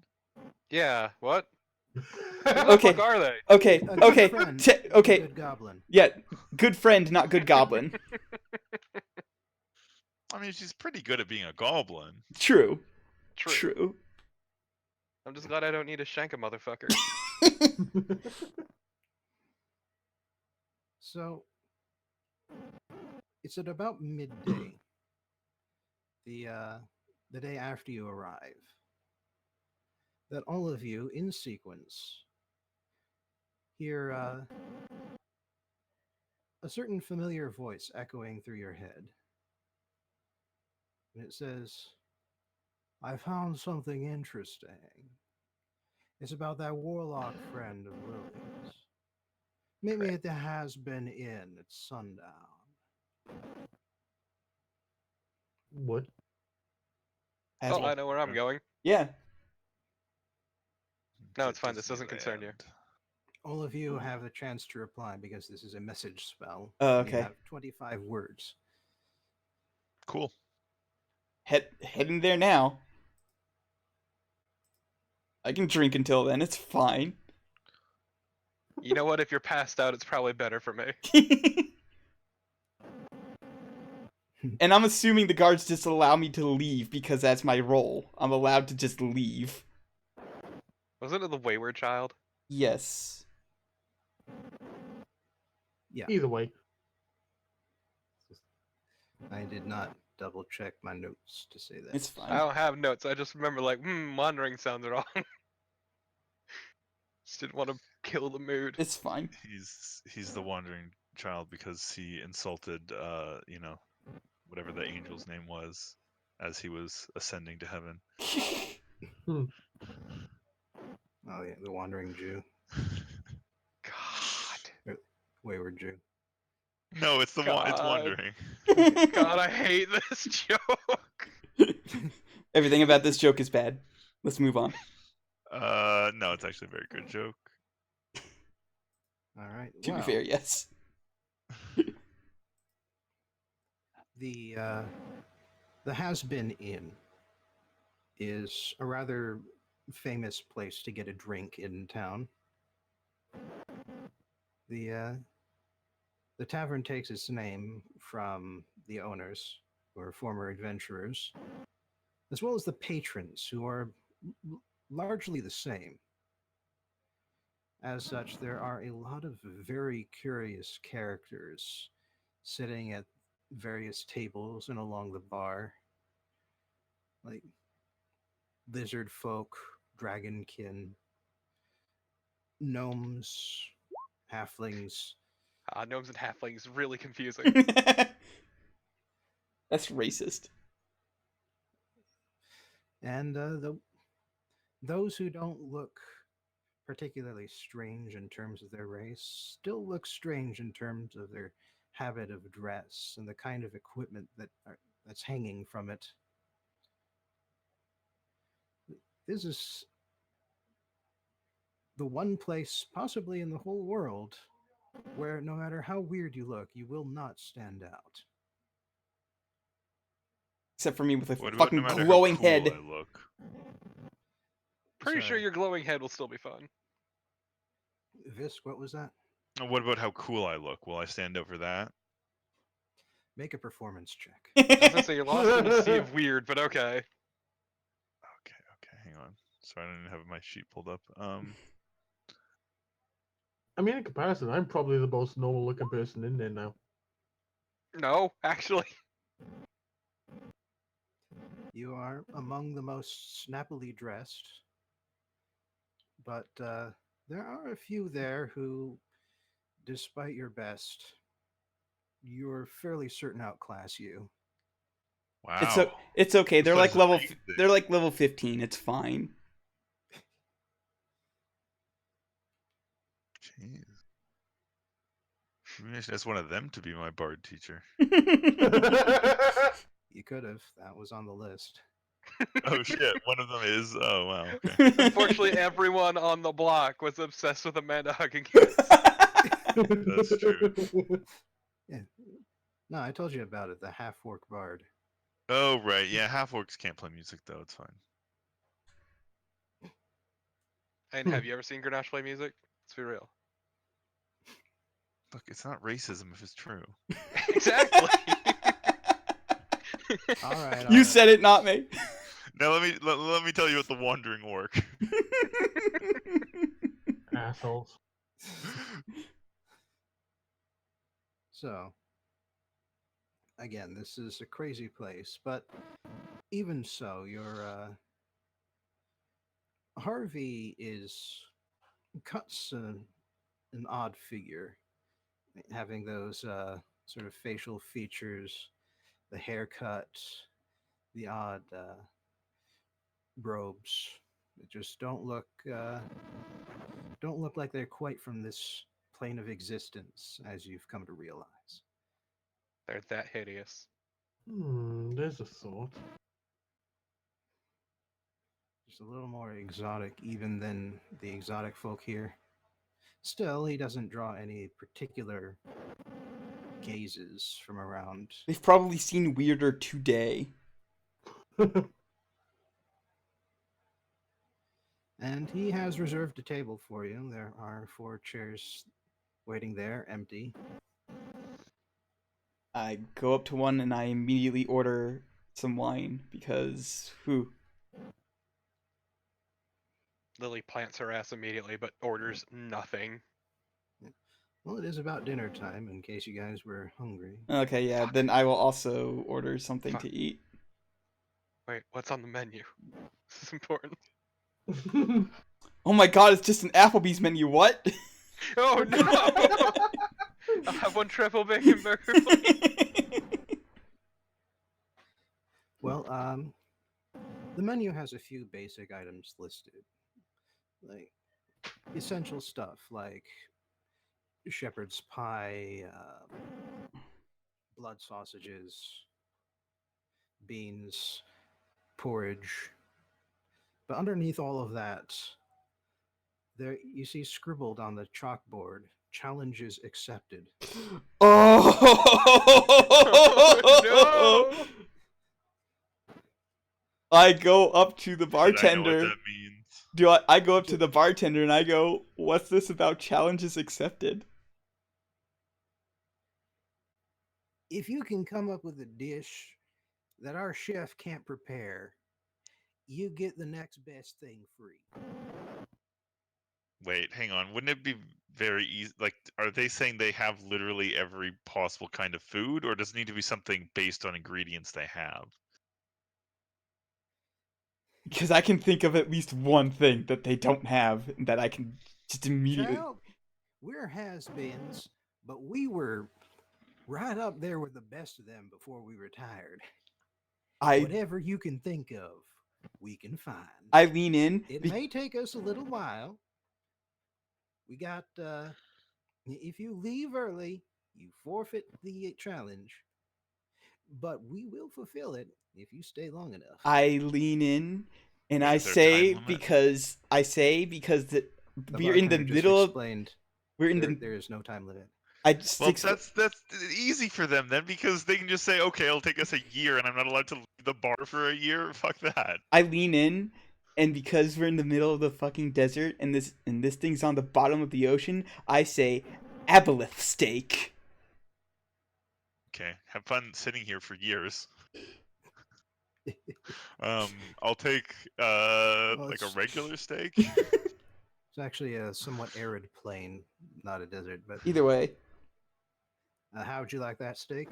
Yeah, what? Who the Okay. fuck are they? Okay, A good okay, friend, okay. good goblin. Yeah, good friend, not good goblin. I mean, she's pretty good at being a goblin. True. True. True. I'm just glad I don't need to shank a motherfucker. So, it's at about midday, the day after you arrive, that all of you, in sequence, hear a certain familiar voice echoing through your head. And it says, I found something interesting. It's about that warlock friend of Lily's. Meet me at the Has Been Inn at sundown. What? Has Oh, I know where I'm going. Yeah. No, it's fine. This doesn't concern you. Disneyland. All of you have the chance to reply because this is a message spell. Oh, and You okay. have 25 words. Cool. Heading there now. I can drink until then, it's fine. You know what? If you're passed out, it's probably better for me. And I'm assuming the guards just allow me to leave because that's my role. I'm allowed to just leave. Wasn't it the Wayward Child? Yes. Yeah, Either way. I did not double check my notes to say that. It's I fine. don't have notes. I just remember like, wandering sounded wrong. Just didn't want to kill the mood. It's fine. He's the wandering child because he insulted whatever the angel's name was as he was ascending to heaven. Oh yeah, the Wandering Jew. God. Wayward Jew. No, it's it's God. wandering. God, I hate this joke. Everything about this joke is bad. Let's move on. No, it's actually a very good joke. All right. To be well, fair, yes. The Has Been Inn is a rather famous place to get a drink in town. The tavern takes its name from the owners, who are former adventurers, as well as the patrons, who are largely the same. As such, there are a lot of very curious characters sitting at various tables and along the bar, like lizard folk, dragonkin, gnomes, halflings. Gnomes and halflings, really confusing. That's racist. And those who don't look particularly strange in terms of their race still look strange in terms of their habit of dress and the kind of equipment that's hanging from it. This is the one place, possibly in the whole world, where no matter how weird you look, you will not stand out. Except for me with a What about no fucking matter glowing how cool head. I look? Pretty sure Sorry. your glowing head will still be fun. Visk, what was that? What about how cool I look? Will I stand out for that? Make a performance check. I was gonna say you're lost in the sea of weird, but okay. Okay, hang on. Sorry, I don't even have my sheet pulled up. I mean, in comparison, I'm probably the most normal looking person in there now. No, actually. You are among the most snappily dressed, but there are a few there who, despite your best, you're fairly certain outclass you. Wow. It's okay. This place is amazing. They're like level 15. It's fine. Jeez. Maybe I should ask one of them to be my bard teacher. You could have. That was on the list. Oh shit, one of them is. Oh wow. Okay. Unfortunately, everyone on the block was obsessed with Amanda hugging kids. That's true. Yeah. No, I told you about it. The half-orc bard. Oh right, yeah. Half orcs can't play music though. It's fine. And have you ever seen Grenache play music? Let's be real. Look, it's not racism if it's true. Exactly. All right. You said it, not me. Now let me tell you about the wandering orc. Assholes. So, again, this is a crazy place, but even so, your Harvey cuts an odd figure, having those sort of facial features, the haircut, the odd robes. That just don't look like they're quite from this plane of existence, as you've come to realize. They're that hideous. There's a thought. Just a little more exotic, even than the exotic folk here. Still, he doesn't draw any particular gazes from around. They've probably seen weirder today. And he has reserved a table for you. There are 4 chairs waiting there, empty. I go up to one and I immediately order some wine because Lily plants her ass immediately, but orders nothing. Well, it is about dinner time, in case you guys were hungry. Okay, yeah, then I will also order something Fuck. to eat. Wait, what's on the menu? This is important. Oh my god, it's just an Applebee's menu, what? Oh no! I'll have one triple bacon burger, please. Well, the menu has a few basic items listed. Like essential stuff like shepherd's pie, blood sausages, beans, porridge. But underneath all of that, there you see scribbled on the chalkboard, challenges accepted. Oh no! I go up to the Should I know what bartender. that means? I go up to the bartender and I go, "What's this about challenges accepted?" If you can come up with a dish that our chef can't prepare, you get the next best thing free. Wait, hang on. Wouldn't it be very easy? Like, are they saying they have literally every possible kind of food, or does it need to be something based on ingredients they have? Because I can think of at least one thing that they don't have that I can just immediately. Child, we're has-beens, but we were right up there with the best of them before we retired. Whatever you can think of, we can find. I lean in. It may take us a little while. We got, if you leave early, you forfeit the challenge. But we will fulfill it if you stay long enough. I lean in, and Is there a time limit? because The we're in the bartender just middle of. explained We're in there is no time limit. I just Well, expl- that's easy for them then, because they can just say, "Okay, it'll take us a year, and I'm not allowed to leave the bar for a year." Fuck that. I lean in, and because we're in the middle of the fucking desert, and this thing's on the bottom of the ocean, I say, aboleth steak. Okay, have fun sitting here for years. I'll take like a it's- regular steak. It's actually a somewhat arid plain, not a desert. But Either way. how would you like that steak?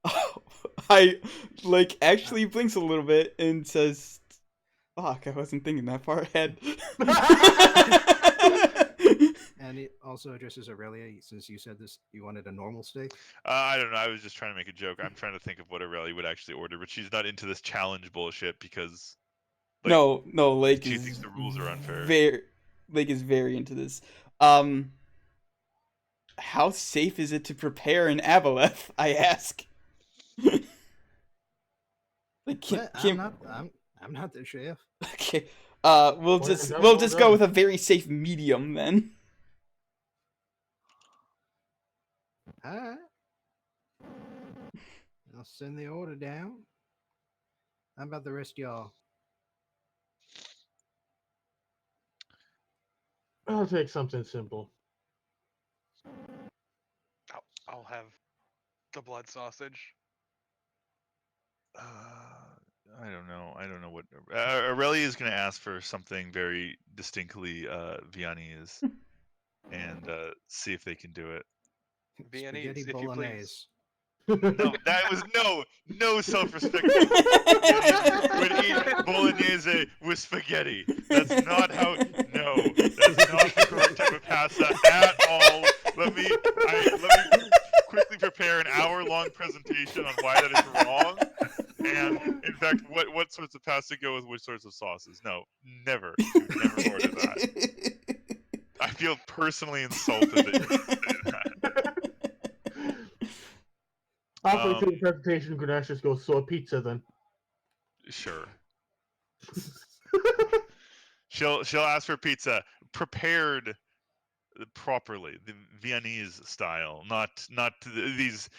Oh, Like actually blinks a little bit and says, "Fuck, I wasn't thinking that far ahead." And it also addresses Aurelia, since you said this, you wanted a normal steak. I don't know. I was just trying to make a joke. I'm trying to think of what Aurelia would actually order, but she's not into this challenge bullshit because like No, Lake she is thinks the rules are unfair. Lake is very into this. How safe is it to prepare an aboleth? I ask. Like, But I'm not the chef. okay. We'll Well just done, we'll well just go done. with a very safe medium then. All right. I'll send the order down. How about the rest of y'all? I'll take something simple. I'll have the blood sausage. I don't know. I don't know what Aurelia is going to ask for something very distinctly Viennese, and see if they can do it. Viennese, Spaghetti if you please. bolognese. No, that was no self-respecting Viennese would eat bolognese with spaghetti. That's not how. No, that's not the correct type of pasta at all. Let me quickly prepare an hour-long presentation on why that is wrong. And in fact, what sorts of pasta go with which sorts of sauces? No, never. You never order that. I feel personally insulted that you're saying that. Halfway through the presentation, Grenache just goes, "So a pizza then." Sure. She'll ask for pizza prepared properly, the Viennese style, not these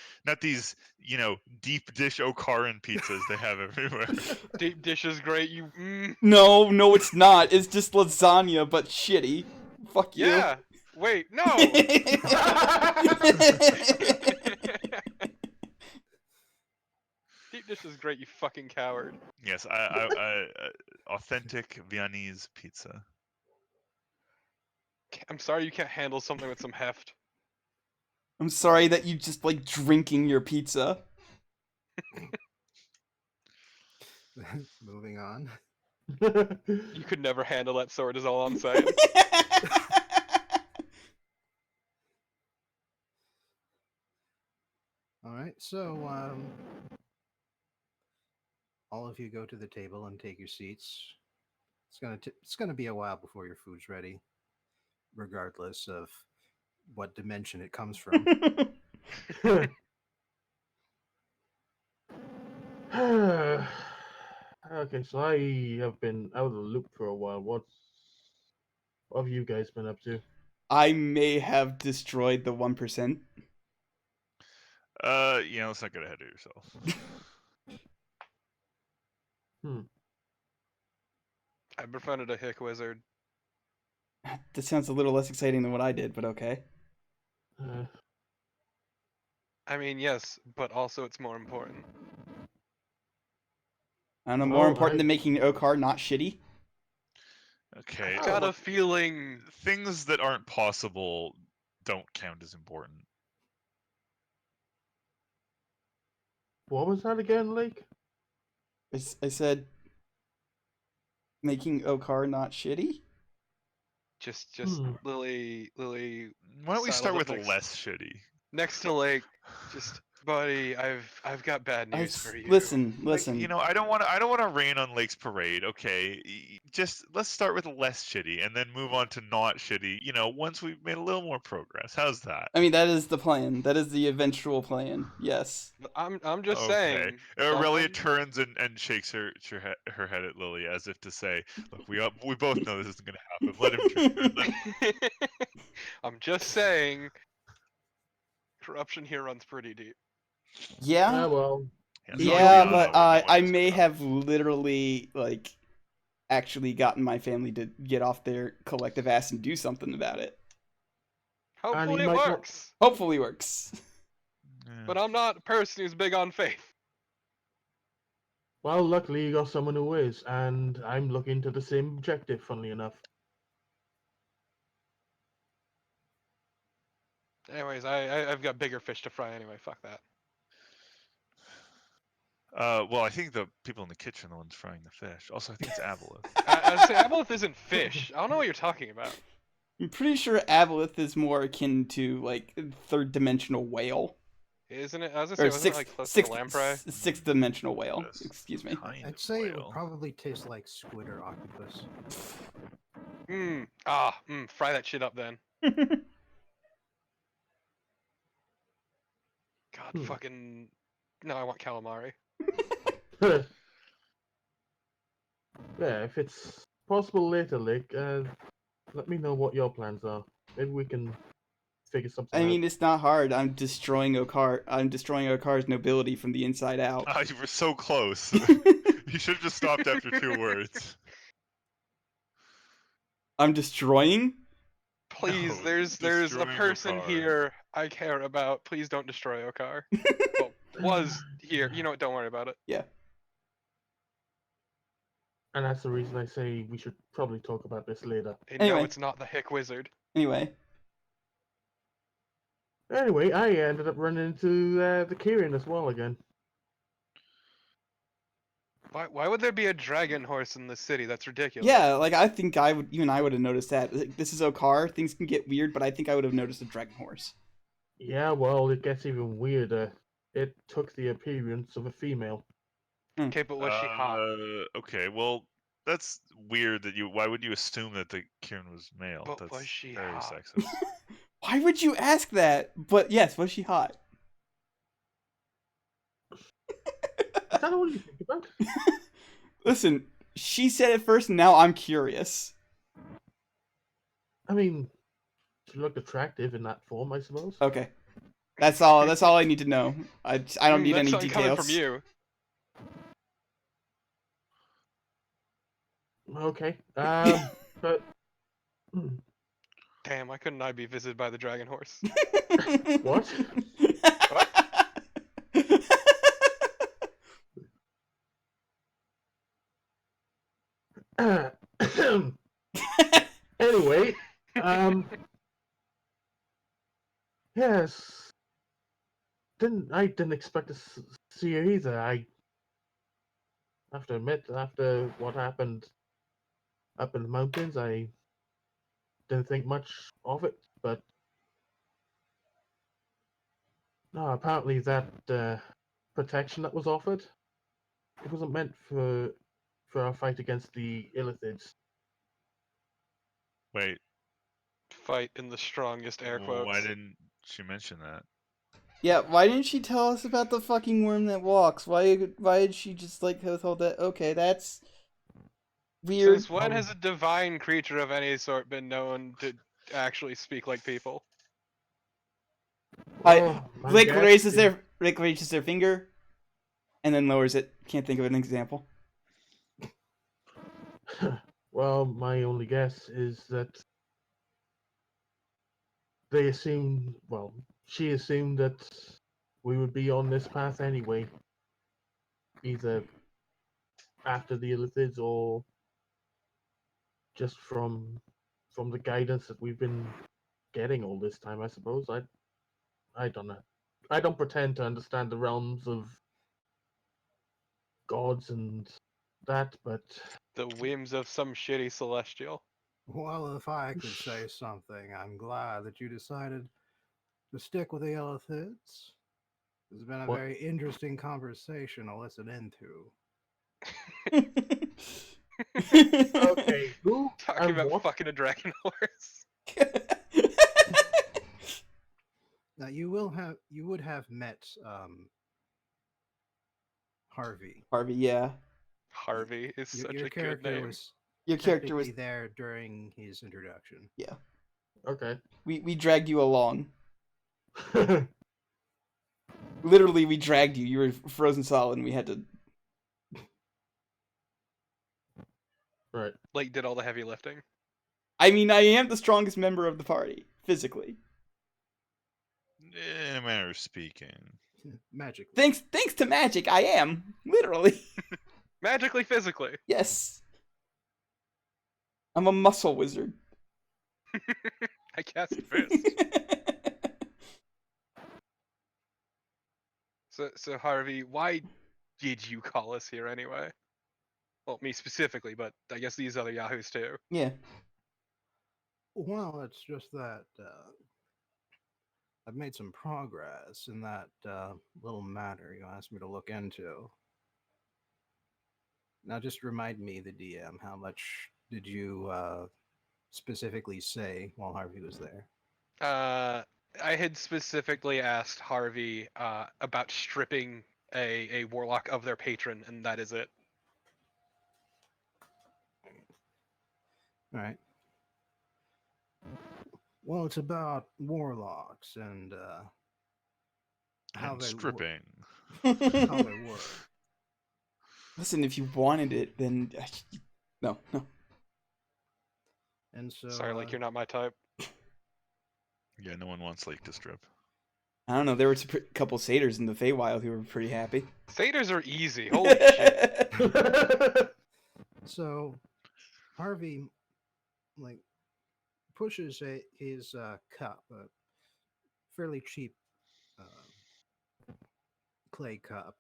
deep dish Okaran pizzas they have everywhere. Deep dish is great. You. No, it's not. It's just lasagna, but shitty. Fuck you. Yeah. Wait. No. Deep dish is great. You fucking coward. Yes, I authentic Viennese pizza. I'm sorry you can't handle something with some heft. I'm sorry that you just like drinking your pizza. Moving on. You could never handle that sword. Is all I'm saying. All right, so all of you go to the table and take your seats. It's gonna be a while before your food's ready, regardless of what dimension it comes from. Okay, so I have been out of the loop for a while. What have you guys been up to? I may have destroyed the 1%. Let's not get ahead of yourself. I befriended a hick wizard. That sounds a little less exciting than what I did, but okay. I mean, yes, but also it's more important. I don't know, more Well, important than making Okar not shitty. Okay. I've got a look, feeling. things that aren't possible don't count as important. What was that again, Lake? I said making Okar not shitty? Just Lily. Why don't we start sidled with up next, less shitty? next to Lake. Just, buddy, I've got bad news for you. Listen. Like, I don't want to rain on Lake's parade. Okay, just let's start with less shitty and then move on to not shitty. Once we've made a little more progress. How's that? I mean, that is the plan. That is the eventual plan. Yes. I'm just Okay. saying. Aurelia turns and shakes her head at Lily as if to say, "Look, we both know this isn't going to happen. Let him dream." I'm just saying. Corruption here runs pretty deep. Yeah. Well, Yeah, but I may have literally like actually gotten my family to get off their collective ass and do something about it. Hopefully it might not- works. Hopefully works. But I'm not a person who's big on faith. well, luckily you got someone who is, and I'm looking to the same objective. Funnily enough. Anyways, I've got bigger fish to fry anyway. Fuck that. Well, I think the people in the kitchen are the ones frying the fish. Also, I think it's aboleth. I'd say aboleth isn't fish. I don't know what you're talking about. I'm pretty sure aboleth is more akin to like third dimensional whale. Isn't it? I was gonna Or say, wasn't it like close to the lamprey? sixth dimensional whale. Yes. Excuse me. Kind I'd of say it would whale. probably taste like squid or octopus. Fry that shit up then. God, fucking. No, I want calamari. Yeah, if it's possible later, Lake, let me know what your plans are. Maybe we can figure something I out. mean, it's not hard. I'm destroying Okar's nobility from the inside out. Ah, you were so close. You should have just stopped after 2 words. I'm destroying? Please, No, there's a destroying person Okar. here I care about. Please don't destroy Okar. Well, was here. You know what? Don't worry about it. Yeah. And that's the reason I say we should probably talk about this later. And Anyway. no, it's not the Hick Wizard. Anyway. Anyway, I ended up running into the Kyrian as well again. Why would there be a dragon horse in the city? That's ridiculous. Yeah, like I think even I would have noticed that. Like, this is Okar. Things can get weird, but I think I would have noticed a dragon horse. Yeah, well, it gets even weirder. It took the appearance of a female. Okay, but was she hot? Okay, well, that's weird that you. Why would you assume that the Kieran was male? But That's was she very hot? sexist. Why would you ask that? But yes, was she hot? Is that all you think about? Listen, she said it first, and now I'm curious. I mean, she looked attractive in that form, I suppose. Okay. That's all I need to know. I don't need That's any something coming details. from you. Okay. But Damn, why couldn't I be visited by the dragon horse? what? Anyway, yes. I didn't expect to see her either. I have to admit, after what happened up in the mountains, I didn't think much of it. But no, apparently that protection that was offered, it wasn't meant for our fight against the Illithids. Wait, Fight in the strongest air well, quotes. why didn't she mention that? Yeah, why didn't she tell us about the fucking worm that walks? Why did she just like hold that? Okay, that's weird. Since when has a divine creature of any sort been known to actually speak like people? Rick raises their finger, and then lowers it. Can't think of an example. Well, my only guess is that they assumed, well, she assumed that we would be on this path anyway, either after the Illithids or just from the guidance that we've been getting all this time, I suppose. I don't know. I don't pretend to understand the realms of gods and that, but The whims of some shitty celestial. Well, if I could say something, I'm glad that you decided to stick with the Illithids. It's been a What? very interesting conversation to listen into. okay, who Talking and about what? fucking a dragon horse. Now you would have met Harvey. Harvey, yeah. Harvey is such Your a good character name. was Your character was technically there during his introduction. Okay. we dragged you along. Literally, we dragged you. You were frozen solid, and we had to. Right. Like, did all the heavy lifting. I mean, I am the strongest member of the party physically. In a manner of speaking. Magically. Thanks to magic, I am literally. Magically, physically. Yes. I'm a muscle wizard. I cast fist. So Harvey, why did you call us here anyway? Well, me specifically, but I guess these other yahoos too. Yeah. Well, it's just that I've made some progress in that little matter you asked me to look into. Now, just remind me, the DM, how much did you specifically say while Harvey was there? I had specifically asked Harvey about stripping a warlock of their patron, and that is it. All right. Well, it's about warlocks and how And they stripping. how they work. Listen, if you wanted it, then no. And so, Sorry, like you're not my type. Yeah, no one wants Lake to strip. I don't know. There were a couple satyrs in the Feywild who were pretty happy. Satyrs are easy. Holy shit. so Harvey like pushes his cup, a fairly cheap clay cup,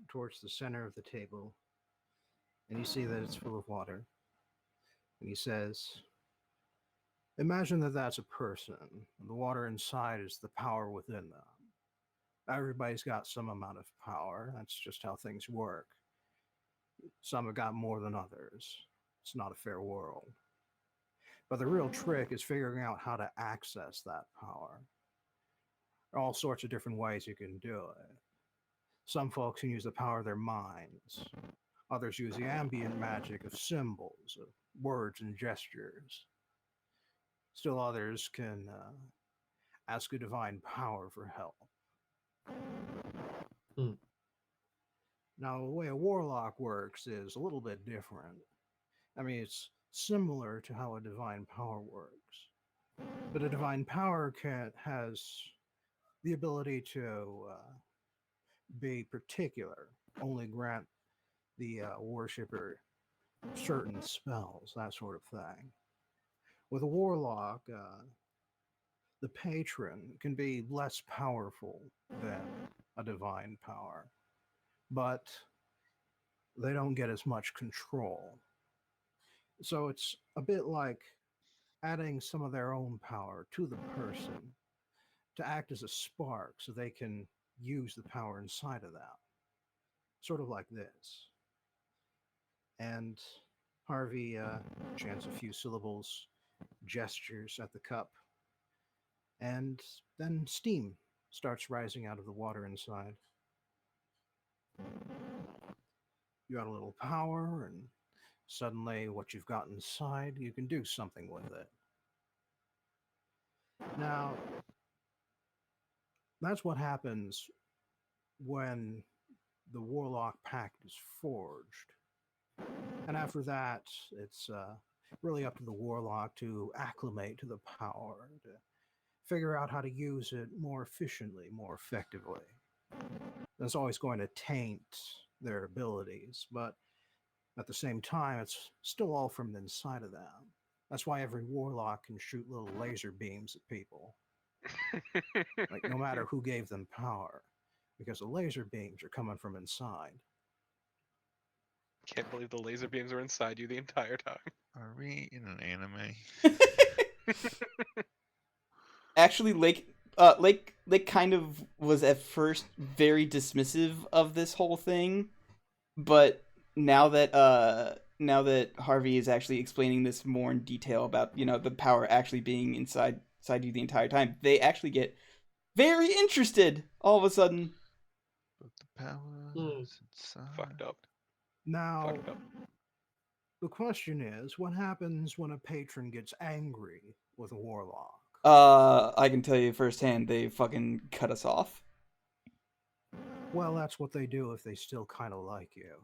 towards the center of the table, and you see that it's full of water. And he says, "Imagine that that's a person, and the water inside is the power within them. Everybody's got some amount of power. That's just how things work. Some have got more than others. It's not a fair world. But the real trick is figuring out how to access that power. There are all sorts of different ways you can do it. Some folks can use the power of their minds. Others use the ambient magic of symbols, of words and gestures. Still others can ask a divine power for help. Now, the way a warlock works is a little bit different. I mean, it's similar to how a divine power works. But a divine power has the ability to be particular, only grant the worshiper certain spells, that sort of thing. With a warlock, the patron can be less powerful than a divine power, but they don't get as much control. So it's a bit like adding some of their own power to the person to act as a spark so they can use the power inside of them. Sort of like this. And Harvey chants a few syllables, gestures at the cup, and then steam starts rising out of the water inside. You got a little power, and suddenly what you've got inside, you can do something with it. Now, that's what happens when the Warlock Pact is forged. And after that, it's really up to the Warlock to acclimate to the power, to figure out how to use it more efficiently, more effectively. That's always going to taint their abilities, but at the same time, it's still all from the inside of them. That's why every Warlock can shoot little laser beams at people. Like, no matter who gave them power, because the laser beams are coming from inside. Can't believe the laser beams are inside you the entire time. Are we in an anime? Actually, Lake kind of was at first very dismissive of this whole thing, but now that Harvey is actually explaining this more in detail about the power actually being inside you the entire time, they actually get very interested all of a sudden. But the power is inside. Fucked up. Now, Fucked up. the question is, what happens when a patron gets angry with a warlock? I can tell you firsthand, they fucking cut us off. Well, that's what they do if they still kind of like you.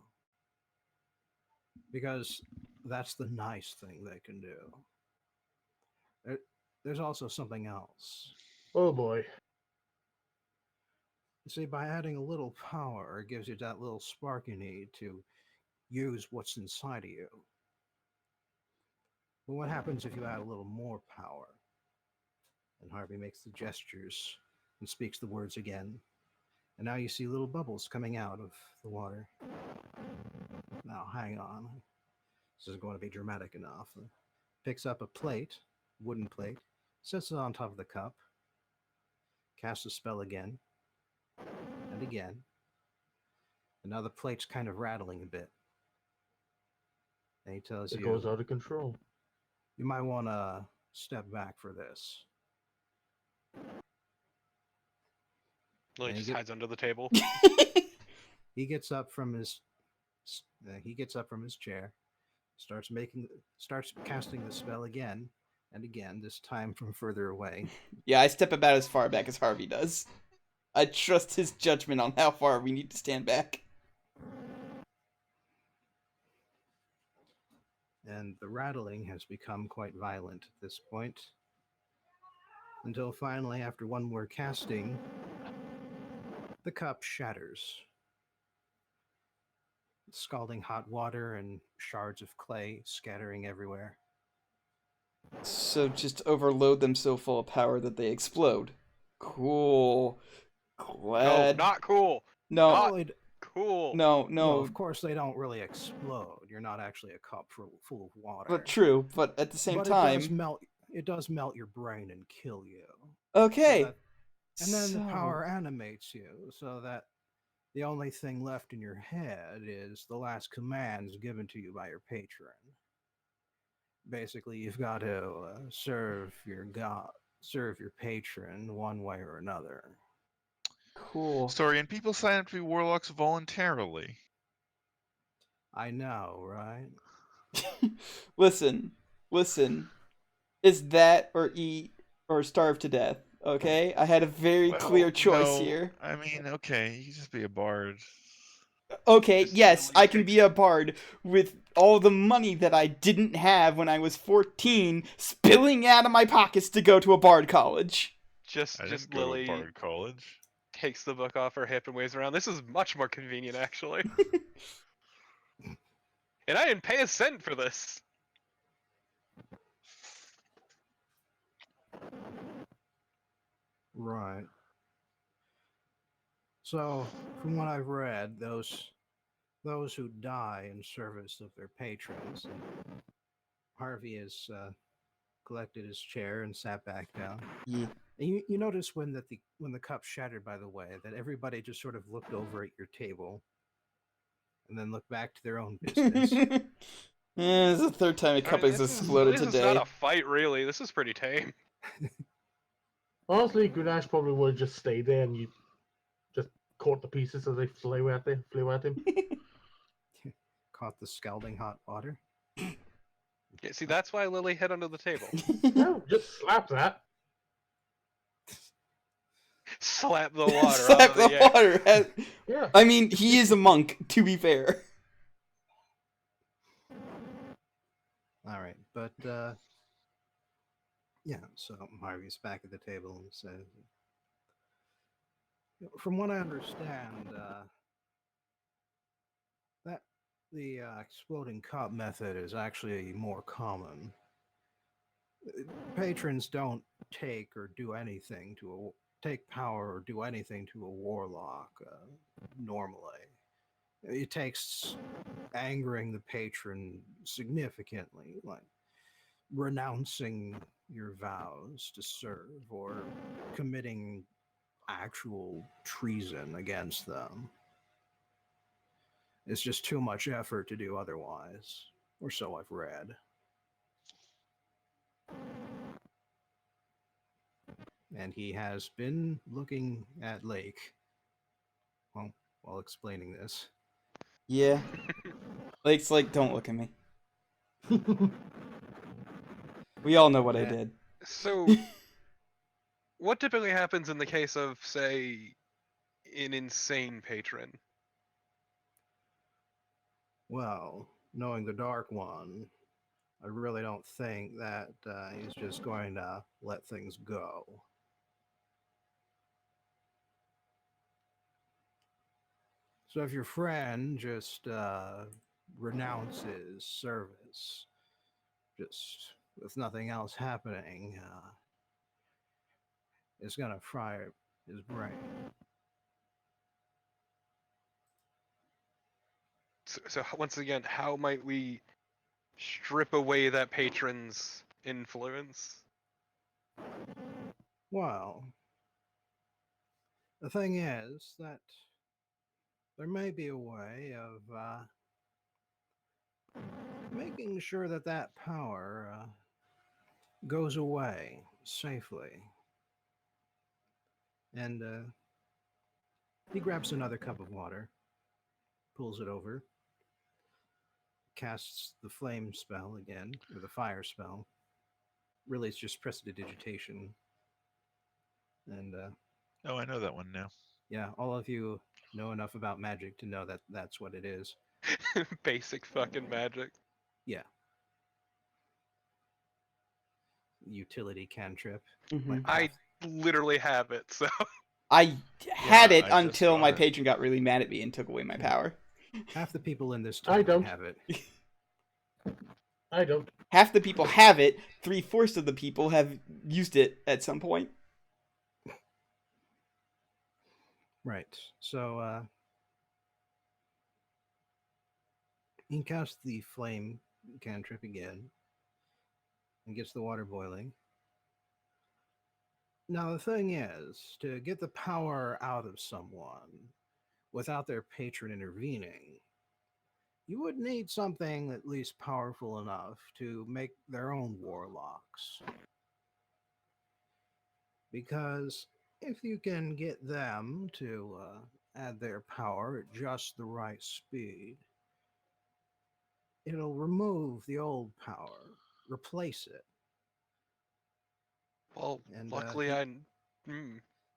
Because that's the nice thing they can do. There's also something else. Oh boy. You see, by adding a little power, it gives you that little spark you need to use what's inside of you. But what happens if you add a little more power? And Harvey makes the gestures and speaks the words again. And now you see little bubbles coming out of the water. Now, hang on. This is going to be dramatic enough. Picks up a plate, wooden plate, sets it on top of the cup, casts a spell again, and again. And now the plate's kind of rattling a bit. And he tells It you, goes out of control. you might want to step back for this. Lily And just hides under the table. he gets up from his chair, starts casting the spell again and again, this time from further away. Yeah, I step about as far back as Harvey does. I trust his judgment on how far we need to stand back. And the rattling has become quite violent at this point, until finally, after one more casting, the cup shatters. Scalding hot water and shards of clay scattering everywhere. So just overload them so full of power that they explode. Cool. No, Glad. not cool. No, Not Well, it- cool. no, well, no. of course they don't really explode. You're not actually a cup full of water. But true. But at the same But time. it does melt your brain and kill you. Okay. And then the So- power animates you, so that the only thing left in your head is the last commands given to you by your patron. Basically, you've got to serve your patron one way or another. Cool. Sorry, and people sign up to be warlocks voluntarily. I know, right? Listen. It's that or eat or starve to death. Okay? I had a very clear Well, choice no, here. I mean, okay, you can just be a bard. Okay, Just yes, really I can be a bard with all the money that I didn't have when I was 14 spilling out of my pockets to go to a bard college. Just I didn't go to Lily bard college. takes the book off her hip and waves around. This is much more convenient, actually. And I didn't pay a cent for this. Right. So, from what I've read, those who die in service of their patrons. And Harvey has collected his chair and sat back down. Yeah. And you notice when the cup shattered, by the way, that everybody just sort of looked over at your table and then looked back to their own business. Yeah, this is the third time a cup has exploded This is today. not a fight, really. This is pretty tame. Honestly, Grenache probably would have just stayed there and you just caught the pieces as they flew at him. Caught the scalding hot water. Yeah, see, that's why Lily hid under the table. No, just slap that. Slap the water Slap out of the the air. water. Yeah. I mean, he is a monk, to be fair. All right, but yeah. So Harvey's back at the table and says, "From what I understand, that the exploding cup method is actually more common. Patrons don't take or do anything take power or do anything to a warlock normally. It takes angering the patron significantly, like renouncing your vows to serve or committing actual treason against them. It's just too much effort to do otherwise, or so I've read." And he has been looking at Lake while explaining this. Yeah. Lake's like, don't look at me. We all know what I Yeah. did. So, what typically happens in the case of, say, an insane patron? Well, knowing the Dark One, I really don't think that he's just going to let things go. So if your friend just renounces service, just with nothing else happening, it's going to fry his brain. So once again, how might we strip away that patron's influence? Well, the thing is that there may be a way of making sure that that power goes away safely. And he grabs another cup of water, pulls it over, casts the flame spell again, or the fire spell. Really, it's just prestidigitation. And Oh, I know that one now. yeah, all of you know enough about magic to know that that's what it is. Basic fucking magic. Yeah. Utility cantrip. Mhm. Like I half, literally have it, so I had Yeah, it I just until got my it. patron got really mad at me and took away my power. half the people in this I town don't. have it. I don't. Half the people have it. 3/4 of the people have used it at some point. Right. So he casts the flame cantrip again and gets the water boiling. Now, the thing is, to get the power out of someone without their patron intervening, you would need something at least powerful enough to make their own warlocks. Because if you can get them to add their power at just the right speed, it'll remove the old power, replace it. well, And luckily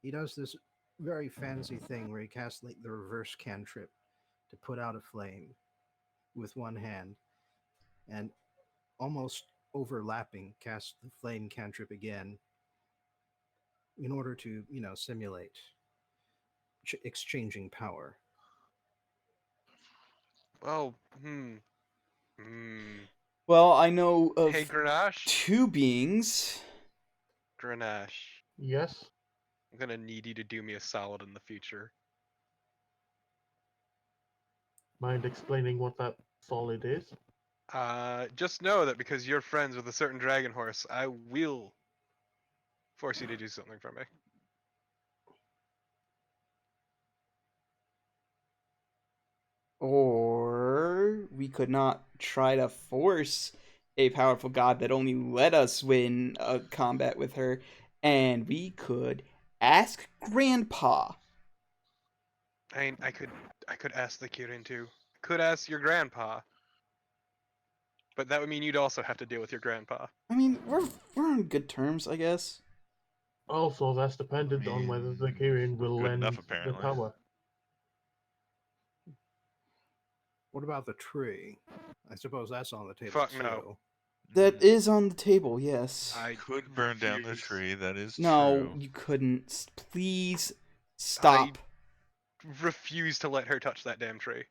he does this very fancy thing where he casts like the reverse cantrip to put out a flame with one hand, and almost overlapping casts the flame cantrip again in order to, simulate exchanging power. well, hmm. Well, I know of Hey Grenache, 2 beings. Grenache, Yes. I'm gonna need you to do me a solid in the future. Mind explaining what that solid is? Just know that because you're friends with a certain dragon horse, I will force you to do something for me. Or we could not try to force a powerful god that only let us win a combat with her, and we could ask Grandpa. I mean, I could ask the Kirin too. Could ask your grandpa, but that would mean you'd also have to deal with your grandpa. I mean, we're on good terms, I guess. Also, that's dependent on whether the Kyrian will Good lend enough, the apparently. power. What about the tree? I suppose that's on the table Fuck too. no. That is on the table, yes. I could burn down the refuse. tree. That is No, true. you couldn't. Please stop. Refuse to let her touch that damn tree.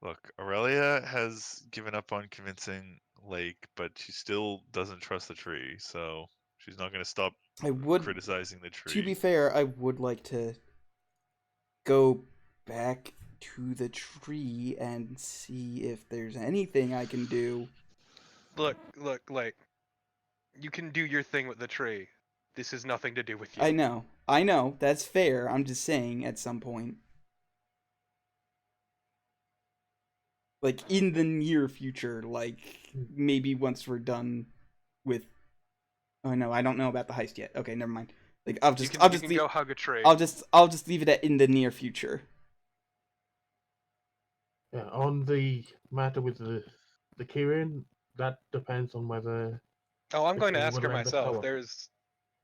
Look, Aurelia has given up on convincing Lake, but she still doesn't trust the tree, so she's not going to stop I would, criticizing the to be tree. fair, I would like to go back to the tree and see if there's anything I can do. Look, like, you can do your thing with the tree. This has nothing to do with you. I know, that's fair. I'm just saying at some point. Like, in the near future, like, maybe once we're done with. Oh no, I don't know about the heist yet. Okay, never mind. Like, I'll just you can go hug a tree. I'll just leave it at in the near future. Yeah, on the matter with the Kyrian, that depends on whether Oh, I'm the going to Kyrian ask will her lend the myself. power.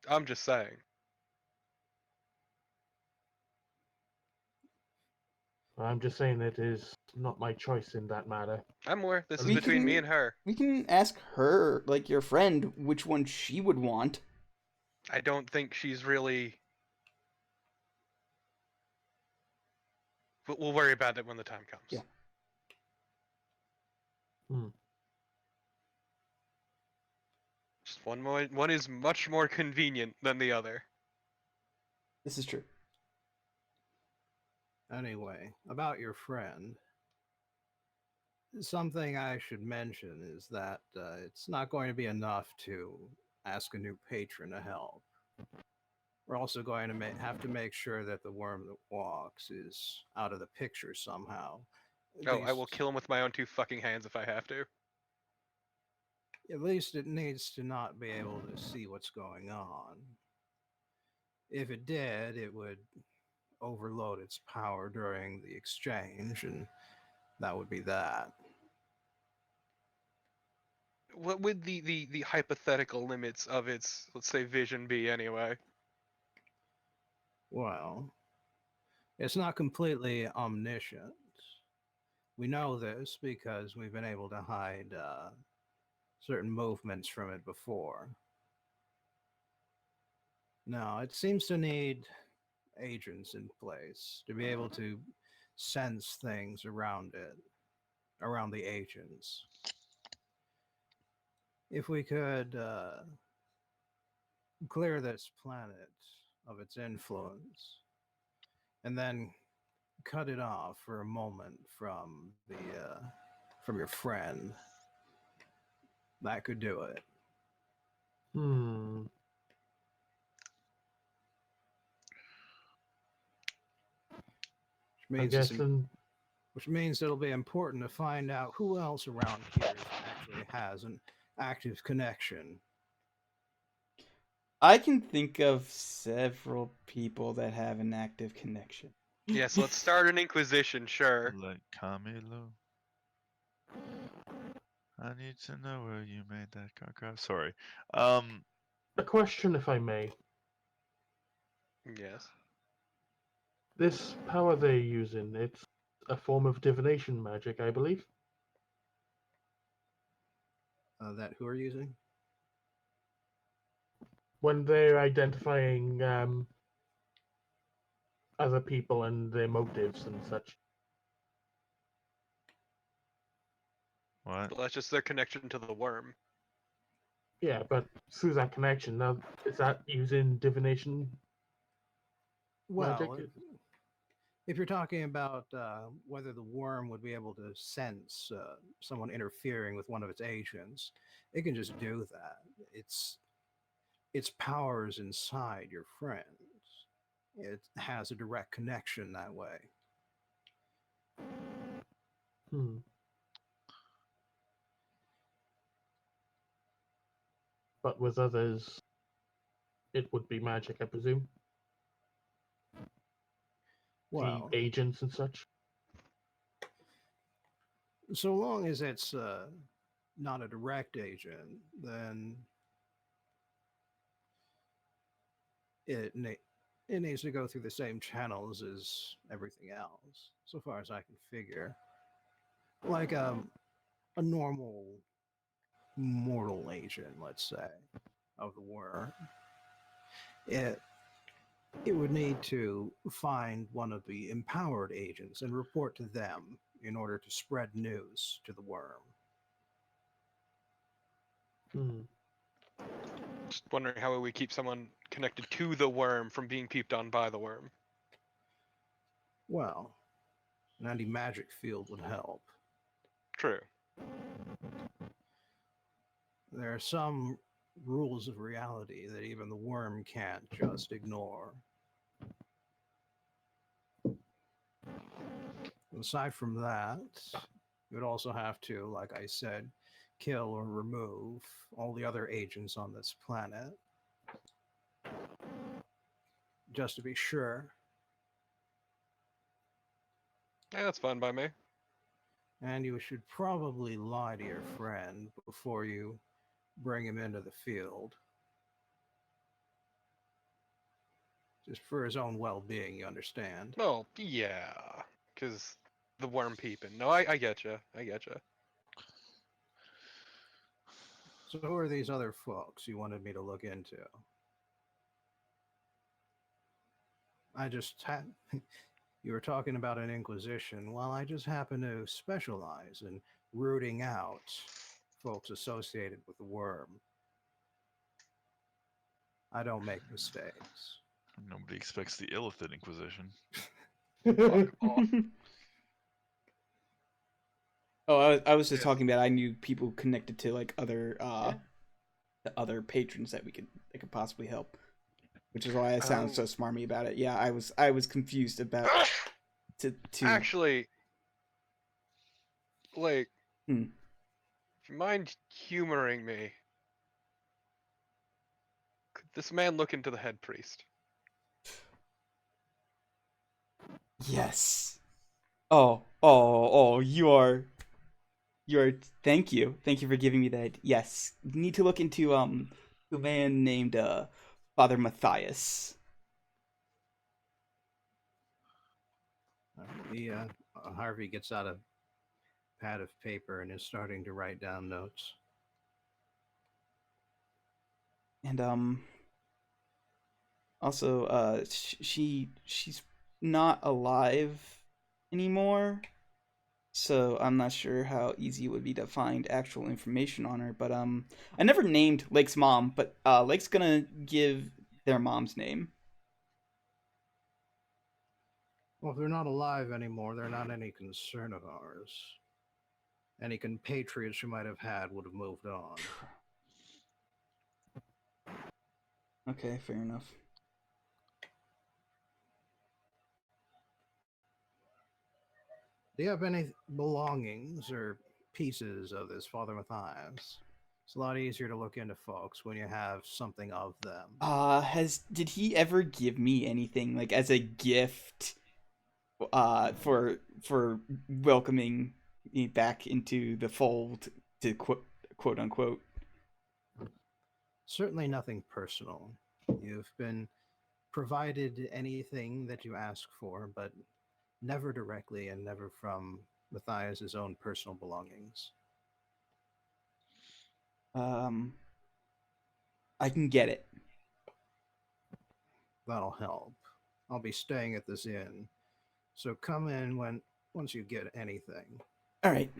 I'm just saying. I'm just saying it is not my choice in that matter. I'm aware. This is We between me can- and her. We can ask her, like your friend, which one she would want. I don't think she's really. We'll worry about it when the time comes. Yeah. Just one is much more convenient than the other. This is true. Anyway, about your friend. Something I should mention is that it's not going to be enough to ask a new patron to help. We're also going to have to make sure that the worm that walks is out of the picture somehow. Oh, I will Least- kill him with my own 2 fucking hands if I have to. At least it needs to not be able to see what's going on. If it did, it would overload its power during the exchange, and that would be that. What would the hypothetical limits of its, let's say, vision be anyway? Well, it's not completely omniscient. We know this because we've been able to hide certain movements from it before. No, it seems to need agents in place to be able to sense things around it, around the agents. If we could clear this planet of its influence and then cut it off for a moment from your friend, that could do it. Hmm. Which I means guess then which means it'll be important to find out who else around here actually has an active connection. I can think of several people that have an active connection. Yes, let's start an inquisition, sure. Like Camilo. I need to know where you made that car. Sorry. a question, if I may. Yes. This power they're using, it's a form of divination magic, I believe. That who are using? When they're identifying other people and their motives and such. What? Well, that's just their connection to the worm. Yeah, but through that connection, now is that using divination magic? Well, if you're talking about whether the worm would be able to sense someone interfering with one of its agents, it can just do that. Its powers inside your friends. It has a direct connection that way. Hmm. But with others, it would be magic, I presume. Well, Agents and such. so long as it's not a direct agent, then it needs to go through the same channels as everything else, so far as I can figure. Like a normal mortal agent, let's say, of the worm. It it would need to find one of the empowered agents and report to them in order to spread news to the worm. Hmm. Just wondering how we keep someone connected to the worm from being peeped on by the worm. Well, an anti-magic field would help. True. There are some rules of reality that even the worm can't just ignore. Aside from that, you would also have to, like I said, kill or remove all the other agents on this planet. Just to be sure. Yeah, that's fine by me. And you should probably lie to your friend before you bring him into the field. Just for his own well being, you understand. Oh, yeah. Because the worm peeping. No, I get you. I get you. So, who are these other folks you wanted me to look into? I just had. You were talking about an inquisition. Well, I just happen to specialize in rooting out folks associated with the worm. I don't make mistakes. Nobody expects the Illithid Inquisition. Fuck off. Oh, I was just Yes. talking about I knew people connected to like other Yeah. the other patrons that could possibly help, which is why I sound so Um, smarmy about it. Yeah, I was confused about to Actually, like, Hmm. if you mind humoring me, could this man look into the head priest? Yes. Oh, you are. Thank you for giving me that. Yes, you need to look into a man named Father Matthias. Harvey gets out a pad of paper and is starting to write down notes. And also she's not alive anymore, so I'm not sure how easy it would be to find actual information on her. But I never named Lake's mom, but Lake's gonna give their mom's name. Well, if they're not alive anymore, they're not any concern of ours. Any compatriots we might have had would have moved on. Okay, fair enough. Do you have any belongings or pieces of this Father Matthias? It's a lot easier to look into folks when you have something of them. Did he ever give me anything like as a gift for welcoming me back into the fold, to quote unquote? Certainly nothing personal. You've been provided anything that you ask for, but never directly and never from Matthias's own personal belongings. Um, I can get it. That'll help. I'll be staying at this inn, so come in once you get anything. All right.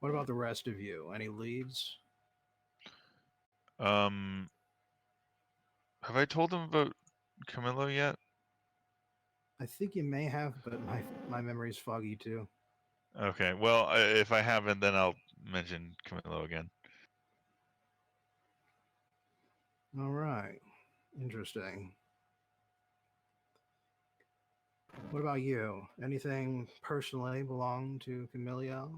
What about the rest of you? Any leads? Have I told him about Camillo yet? I think you may have, but my memory's foggy too. Okay, well, if I haven't, then I'll mention Camillo again. All right. Interesting. What about you? Anything personally belong to Camilio?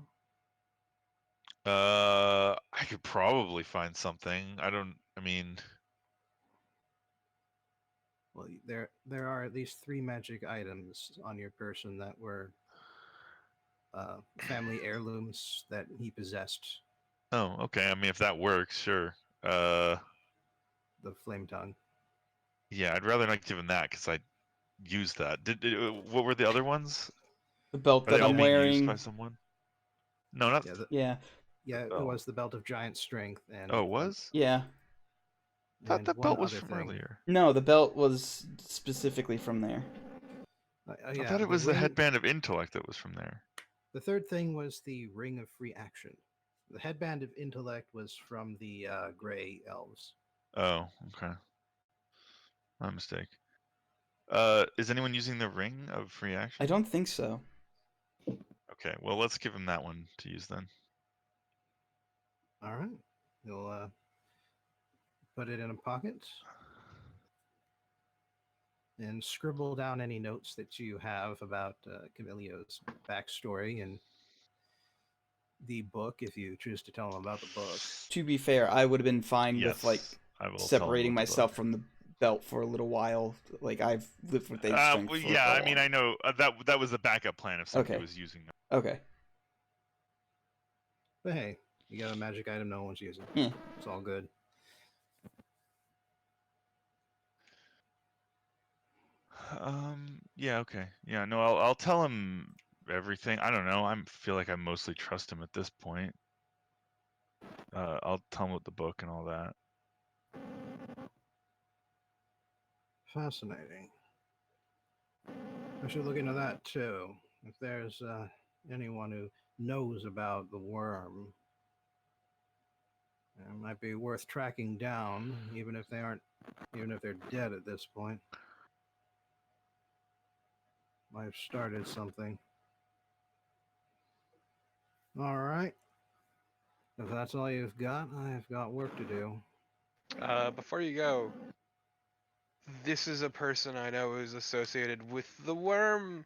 I could probably find something. I mean, Well, there are at least 3 magic items on your person that were family heirlooms that he possessed. oh, okay. I mean, if that works, sure. Uh, The flame tongue. yeah, I'd rather not give him that because I used that. What were the other ones? The belt Are they that all I'm being used by wearing. someone? No, not. Yeah, Yeah. it Oh, was the belt of giant strength oh, it was? Yeah. Thought that one belt was other from thing. earlier. No, the belt was specifically from there. I Yeah, thought it the was the ring. headband of intellect that was from there. The third thing was the ring of free action. The headband of intellect was from the gray elves. Oh, okay. My mistake. Is anyone using the ring of free action? I don't think so. Okay, well, let's give him that one to use then. All right, you'll put it in a pocket and scribble down any notes that you have about Camilio's backstory and the book, if you choose to tell him about the book. To be fair, I would have been fine with like Yes, I will tell him separating about the myself book. from the belt for a little while. Like I've lived with Ape Strength Well, for yeah, a I mean, long. I know that was the backup plan if somebody Okay. was using them. Okay. But hey, you got a magic item no one's using. Yeah. It's all good. Yeah, okay. Yeah, no, I'll tell him everything. I don't know. I feel like I mostly trust him at this point. I'll tell him about the book and all that. Fascinating. I should look into that too. If there's anyone who knows about the worm, it might be worth tracking down, even if they're dead at this point. Might have started something. All right. If that's all you've got, I've got work to do. Before you go, this is a person I know who's associated with the worm,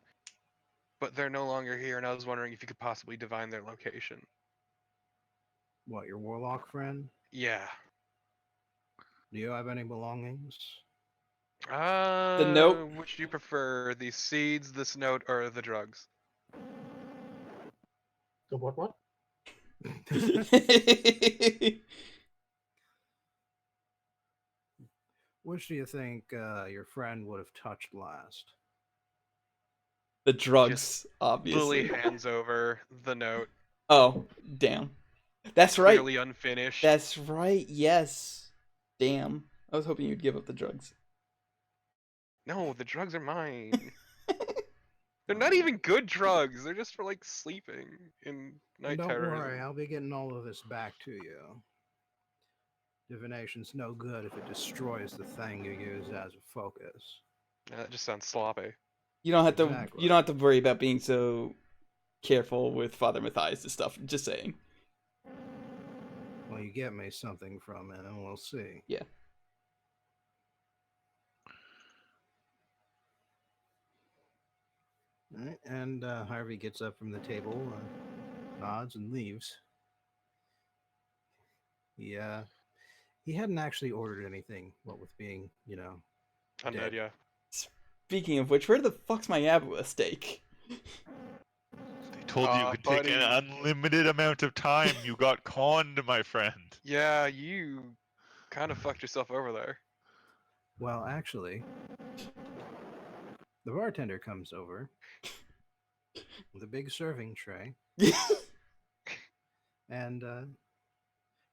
but they're no longer here, and I was wondering if you could possibly divine their location. What, your warlock friend? Yeah. Do you have any belongings? The note. Which do you prefer, the seeds, this note, or the drugs? So what? Which do you think your friend would have touched last? The Just drugs, Lily obviously. hands over the note, Oh, damn. That's right. clearly unfinished. That's right. Yes. Damn. I was hoping you'd give up the drugs. No, the drugs are mine. They're not even good drugs. They're just for like sleeping in night Don't worry, terrorism. I'll be getting all of this back to you. Divination's no good if it destroys the thing you use as a focus. That just sounds sloppy. You don't have to. Exactly. You don't have to worry about being so careful with Father Matthias and stuff. Just saying. Well, you get me something from it, and we'll see. Yeah. All right, and Harvey gets up from the table, nods, and leaves. He hadn't actually ordered anything. What with being, Undead, dead. yeah. Speaking of which, where the fuck's my Abua steak? They told you Aw, it could take an buddy. unlimited amount of time. You got conned, my friend. Yeah, you kind of fucked yourself over there. Well, actually, the bartender comes over with a big serving tray, and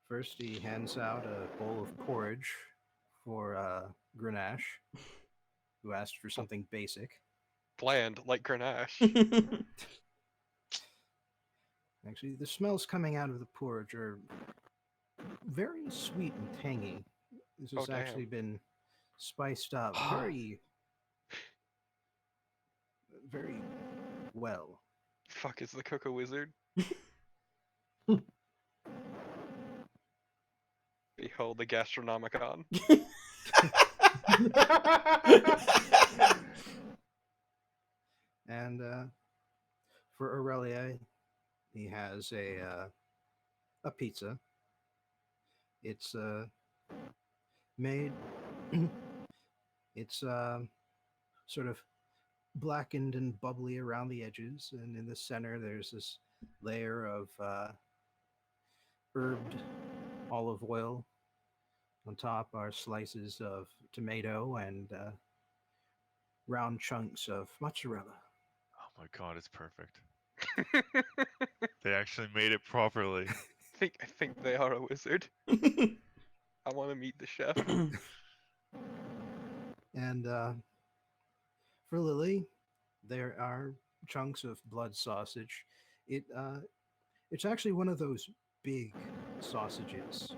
first he hands out a bowl of porridge for Grenache, who asked for something basic. Bland, like Grenache. Actually, the smells coming out of the porridge are very sweet and tangy. This Oh, has damn. actually been spiced up very, very well. Fuck is the Cocoa Wizard? Behold the Gastronomicon. And for Aurelia, he has a pizza. It's made. It's sort of blackened and bubbly around the edges, and in the center there's this layer of herbed olive oil. On top are slices of tomato and round chunks of mozzarella. Oh my god, it's perfect. They actually made it properly. I think they are a wizard. I want to meet the chef. And for Lily, there are chunks of blood sausage. It's actually one of those big sausages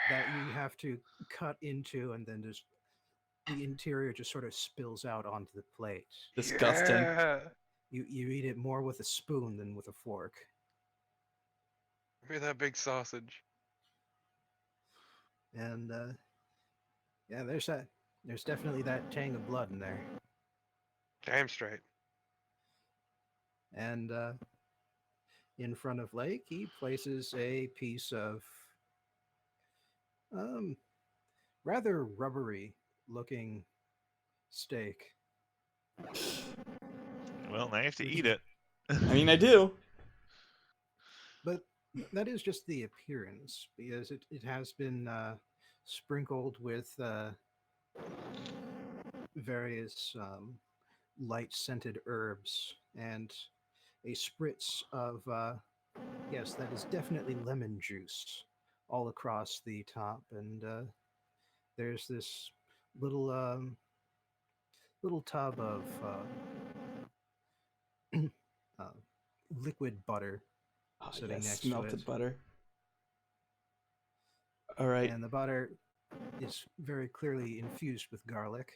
that you have to cut into, and then just the interior just sort of spills out onto the plate. Disgusting. Yeah. You eat it more with a spoon than with a fork. Look at that big sausage. And yeah, there's definitely that tang of blood in there. Damn straight. And in front of Lake, he places a piece of rather rubbery looking steak. Well, now you have to Which eat is- it. I mean, I do. But that is just the appearance, because it has been sprinkled with various light scented herbs and a spritz of, yes, that is definitely lemon juice all across the top. And there's this little tub of uh, liquid butter Oh, sitting yes, next to melted it. butter. All right. And the butter is very clearly infused with garlic.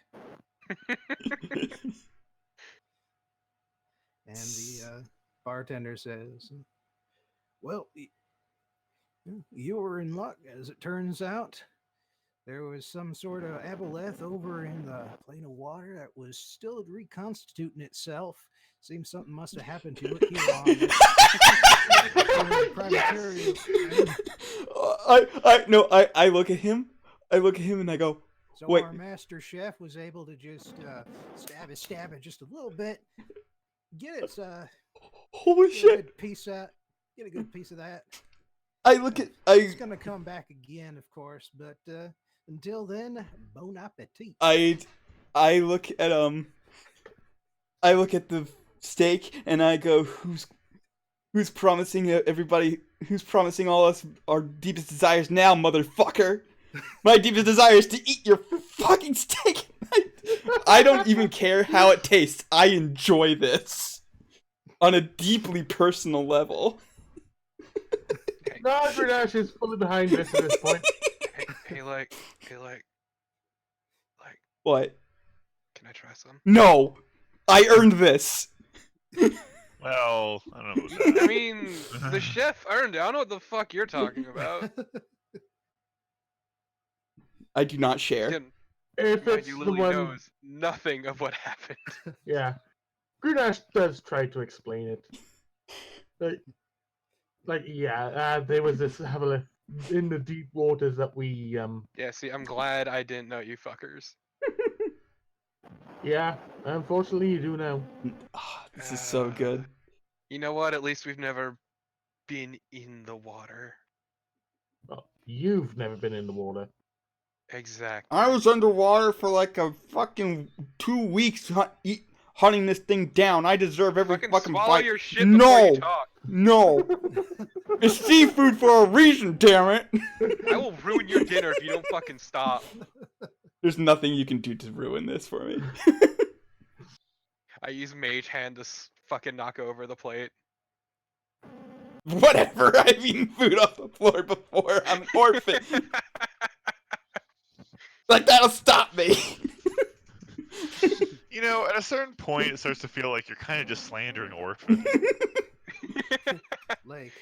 And the bartender says, Well, you were in luck, as it turns out. There was some sort of aboleth over in the plane of water that was still reconstituting itself. Seems something must have happened to it here on this Primatarium. I look at him. I look at him and I go, So wait. our master chef was able to just stab it just a little bit. Get its Holy get a shit! good piece of get a good piece of that. I look at It's gonna come back again, of course, but until then, bon appetit. I look at I look at the steak and I go, who's promising everybody, who's promising all us our deepest desires now, motherfucker? My deepest desire is to eat your fucking steak. I don't even care how it tastes. I enjoy this on a deeply personal level. No, Grenache is fully behind this at this point. Hey, like, What? can I try some? No, I earned this. Well, I don't know about that. I mean, the chef earned it. I don't know what the fuck you're talking about. I do not share. Again, If mind it's you, the Lily one, knows nothing of what happened. yeah, Grenache does try to explain it. There was this aboleth in the deep waters that we Yeah, see, I'm glad I didn't know you fuckers. Yeah, unfortunately you do now. Ah, this is so good. You know what? At least we've never been in the water. Well, you've never been in the water. Exactly. I was underwater for like a fucking 2 weeks hunting this thing down. I deserve every fucking swallow bite. your shit before you talk. No. It's seafood for a reason, damn it. I will ruin your dinner if you don't fucking stop. There's nothing you can do to ruin this for me. I use Mage Hand to fucking knock over the plate. Whatever. I've eaten food off the floor before. I'm an orphan. Like, that'll stop me. You know, at a certain point, it starts to feel like you're kind of just slandering orphans. Lake,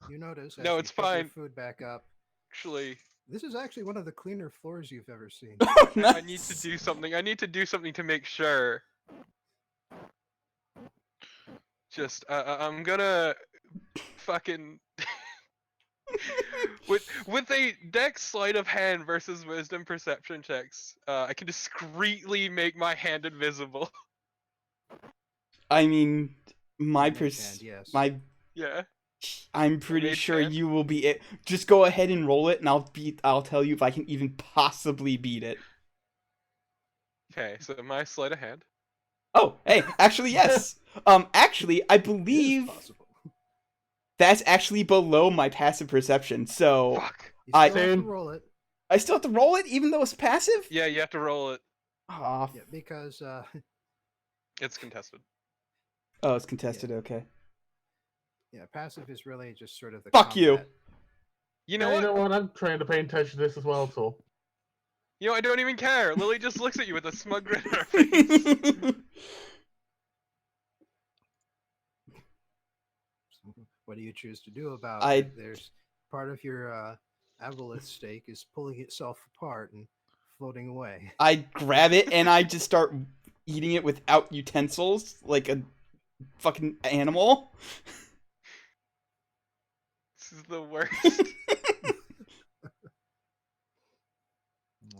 you notice as No, you it's pick your fine. food back up. Actually, This is actually one of the cleaner floors you've ever seen. I need to do something. I need to do something to make sure. Just, I'm gonna fucking with a dex sleight of hand versus wisdom perception checks. I can discreetly make my hand invisible. I mean, my Mage hand, yes. my Yeah. I'm pretty mage sure hand? you will be it. Just go ahead and roll it, and I'll tell you if I can even possibly beat it. Okay, so my sleight of hand. Oh, hey, actually, yes. Actually, I It is believe possible. that's actually below my passive perception. So Fuck. You I- still have to Same. roll it. I still have to roll it, even though it's passive. Yeah, you have to roll it. Aw, Yeah, because It's contested. oh, it's contested. Okay. yeah, passive is really just sort of the Fuck you. combat. You know You what? know what? I'm trying to pay attention to this as well, so. You know, I don't even care. Lily just looks at you with a smug grin on her face. What do you choose to do about I- it? There's part of your aboleth steak is pulling itself apart and floating away. I grab it and I just start eating it without utensils, like a fucking animal. This is the worst.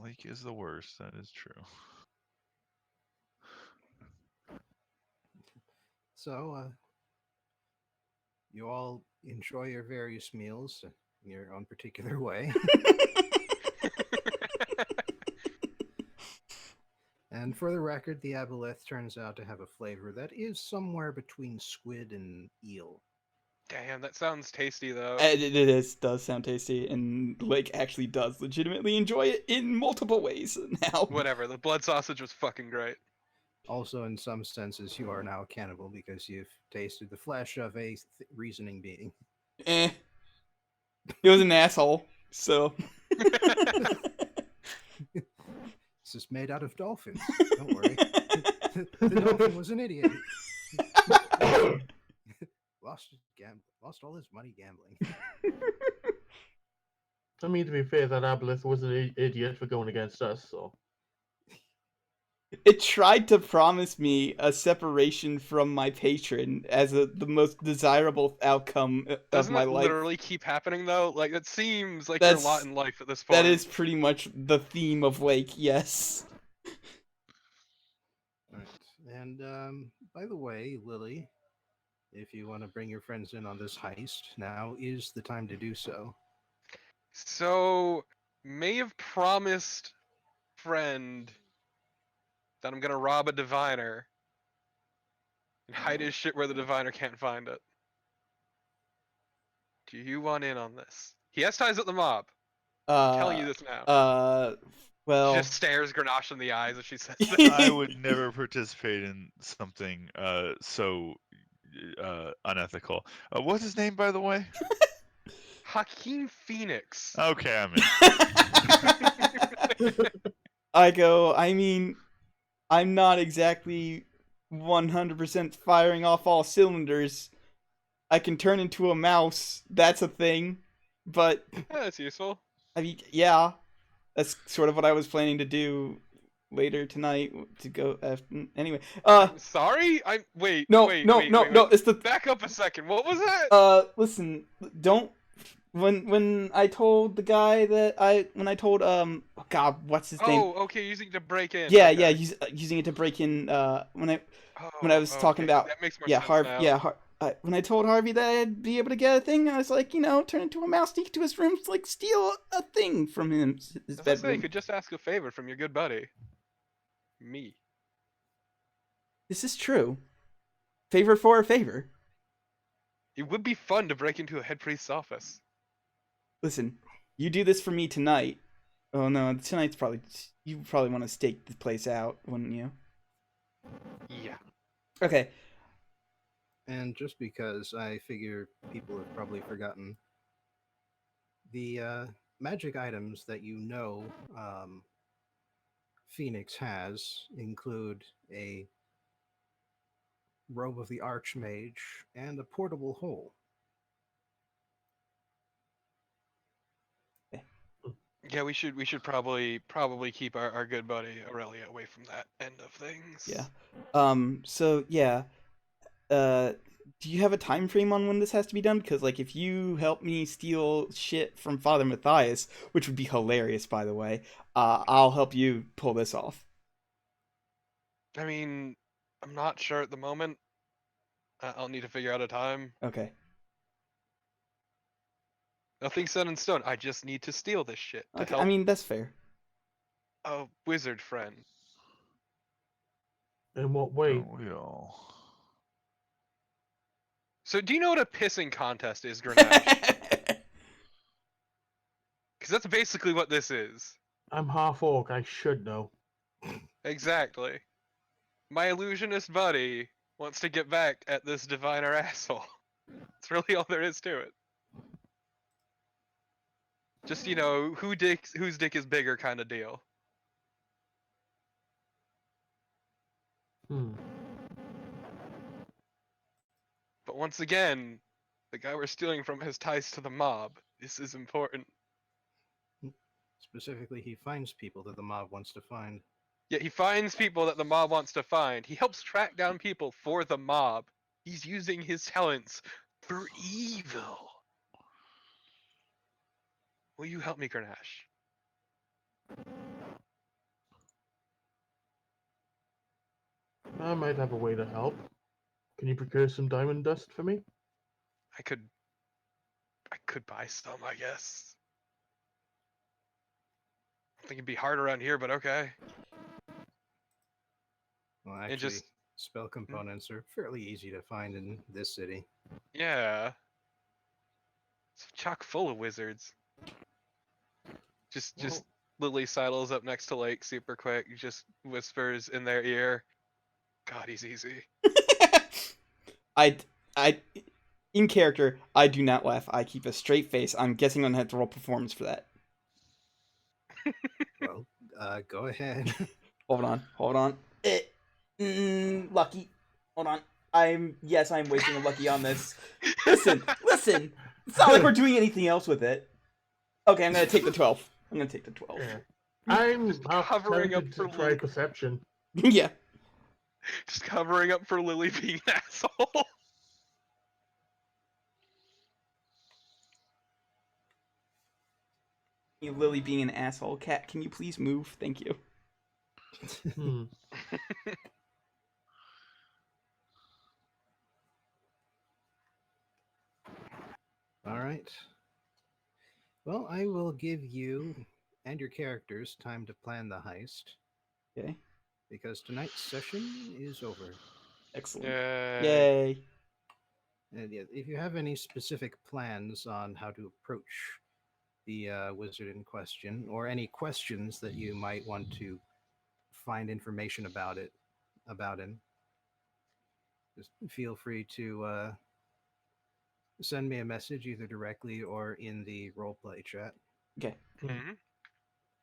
Lake is the worst. That is true. So, you all enjoy your various meals in your own particular way. And for the record, the aboleth turns out to have a flavor that is somewhere between squid and eel. Damn, that sounds tasty though. Does sound tasty, and Lake actually does legitimately enjoy it in multiple ways now. Whatever, the blood sausage was fucking great. Also, in some senses, you are now a cannibal because you've tasted the flesh of a reasoning being. Eh. He was an asshole, so. This is made out of dolphins. Don't worry. The dolphin was an idiot. Well, lost all his money gambling. I mean, to be fair, that Aboleth was an idiot for going against us, so. It tried to promise me a separation from my patron as the most desirable outcome of Doesn't my it life. literally keep happening though? Like it seems like That's- your lot in life at this point. That is pretty much the theme of Lake, yes. Right. And by the way, Lily, if you want to bring your friends in on this heist, now is the time to do so. So, may have promised friend that I'm gonna rob a diviner and hide his shit where the diviner can't find it. Do you want in on this? He has ties with the mob. I'm telling you this now. Well, She just stares Grenache in the eyes as she says that. I would never participate in something so unethical. What's his name, by the way? Hakeem Phoenix. Okay, I'm in. I mean, I'm not exactly 100% firing off all cylinders. I can turn into a mouse, that's a thing, but, Yeah, that's useful. I mean, yeah, that's sort of what I was planning to do later tonight, to go after, anyway, Sorry? Wait, no, wait, no, wait, no, wait, no, wait. it's the, Back up a second. What was that? listen, don't, when I told the guy that oh god, what's his name? Oh, okay, using it to break in. Yeah, okay. yeah, using it to break in, when I was talking okay, about, that makes more yeah, sense now. when I told Harvey that I'd be able to get a thing, I was like, turn into a mouse, sneak to his room, like steal a thing from him, his As I say, you bedroom. could just ask a favor from your good buddy. Me. This is true. Favor for a favor. It would be fun to break into a head priest's office. Listen, you do this for me tonight. Oh no, tonight's you probably want to stake the place out, wouldn't you? Yeah. Okay. And just because I figure people have probably forgotten, the magic items that Phoenix has include a robe of the Archmage and a portable hole. Yeah, we should probably keep our good buddy Aurelia away from that end of things. Yeah. So yeah. Do you have a time frame on when this has to be done? Because like, if you help me steal shit from Father Matthias, which would be hilarious, by the way, I'll help you pull this off. I mean, I'm not sure at the moment. I'll need to figure out a time. Okay. Nothing's set in stone. I just need to steal this shit to Okay. help I mean, that's fair. a wizard friend. In what way? Don't we all? So, do you know what a pissing contest is, Grenache? Because that's basically what this is. I'm half orc, I should know. Exactly. My illusionist buddy wants to get back at this diviner asshole. That's really all there is to it. Just, whose dick is bigger kind of deal. But once again, the guy we're stealing from has ties to the mob. This is important. Specifically, he finds people that the mob wants to find. Yet he finds people that the mob wants to find. He helps track down people for the mob. He's using his talents for evil. Will you help me, Grenache? I might have a way to help. Can you procure some diamond dust for me? I could buy some, I guess. I think it'd be hard around here, but okay. Well, actually, spell components are fairly easy to find in this city. Yeah. It's chock full of wizards. Just Lily sidles up next to Lake super quick, just whispers in their ear, God, he's easy. I, in character, I do not laugh. I keep a straight face. I'm guessing I'm gonna have to roll performance for that. Well, go ahead. Hold on. Lucky. Hold on. I'm wasting a lucky on this. Listen. It's not like we're doing anything else with it. Okay, I'm gonna take the 12. Yeah. I'm half covering up tempted for to try Luke. perception. Yeah. Just covering up for Lily being an asshole. Lily being an asshole. Cat, can you please move? Thank you. Hmm. All right. Well, I will give you and your characters time to plan the heist Okay. because tonight's session is over. Excellent. Yay. Yay. And yeah, if you have any specific plans on how to approach the wizard in question, or any questions that you might want to find information about him, just feel free to send me a message either directly or in the roleplay chat. Okay. Mhm.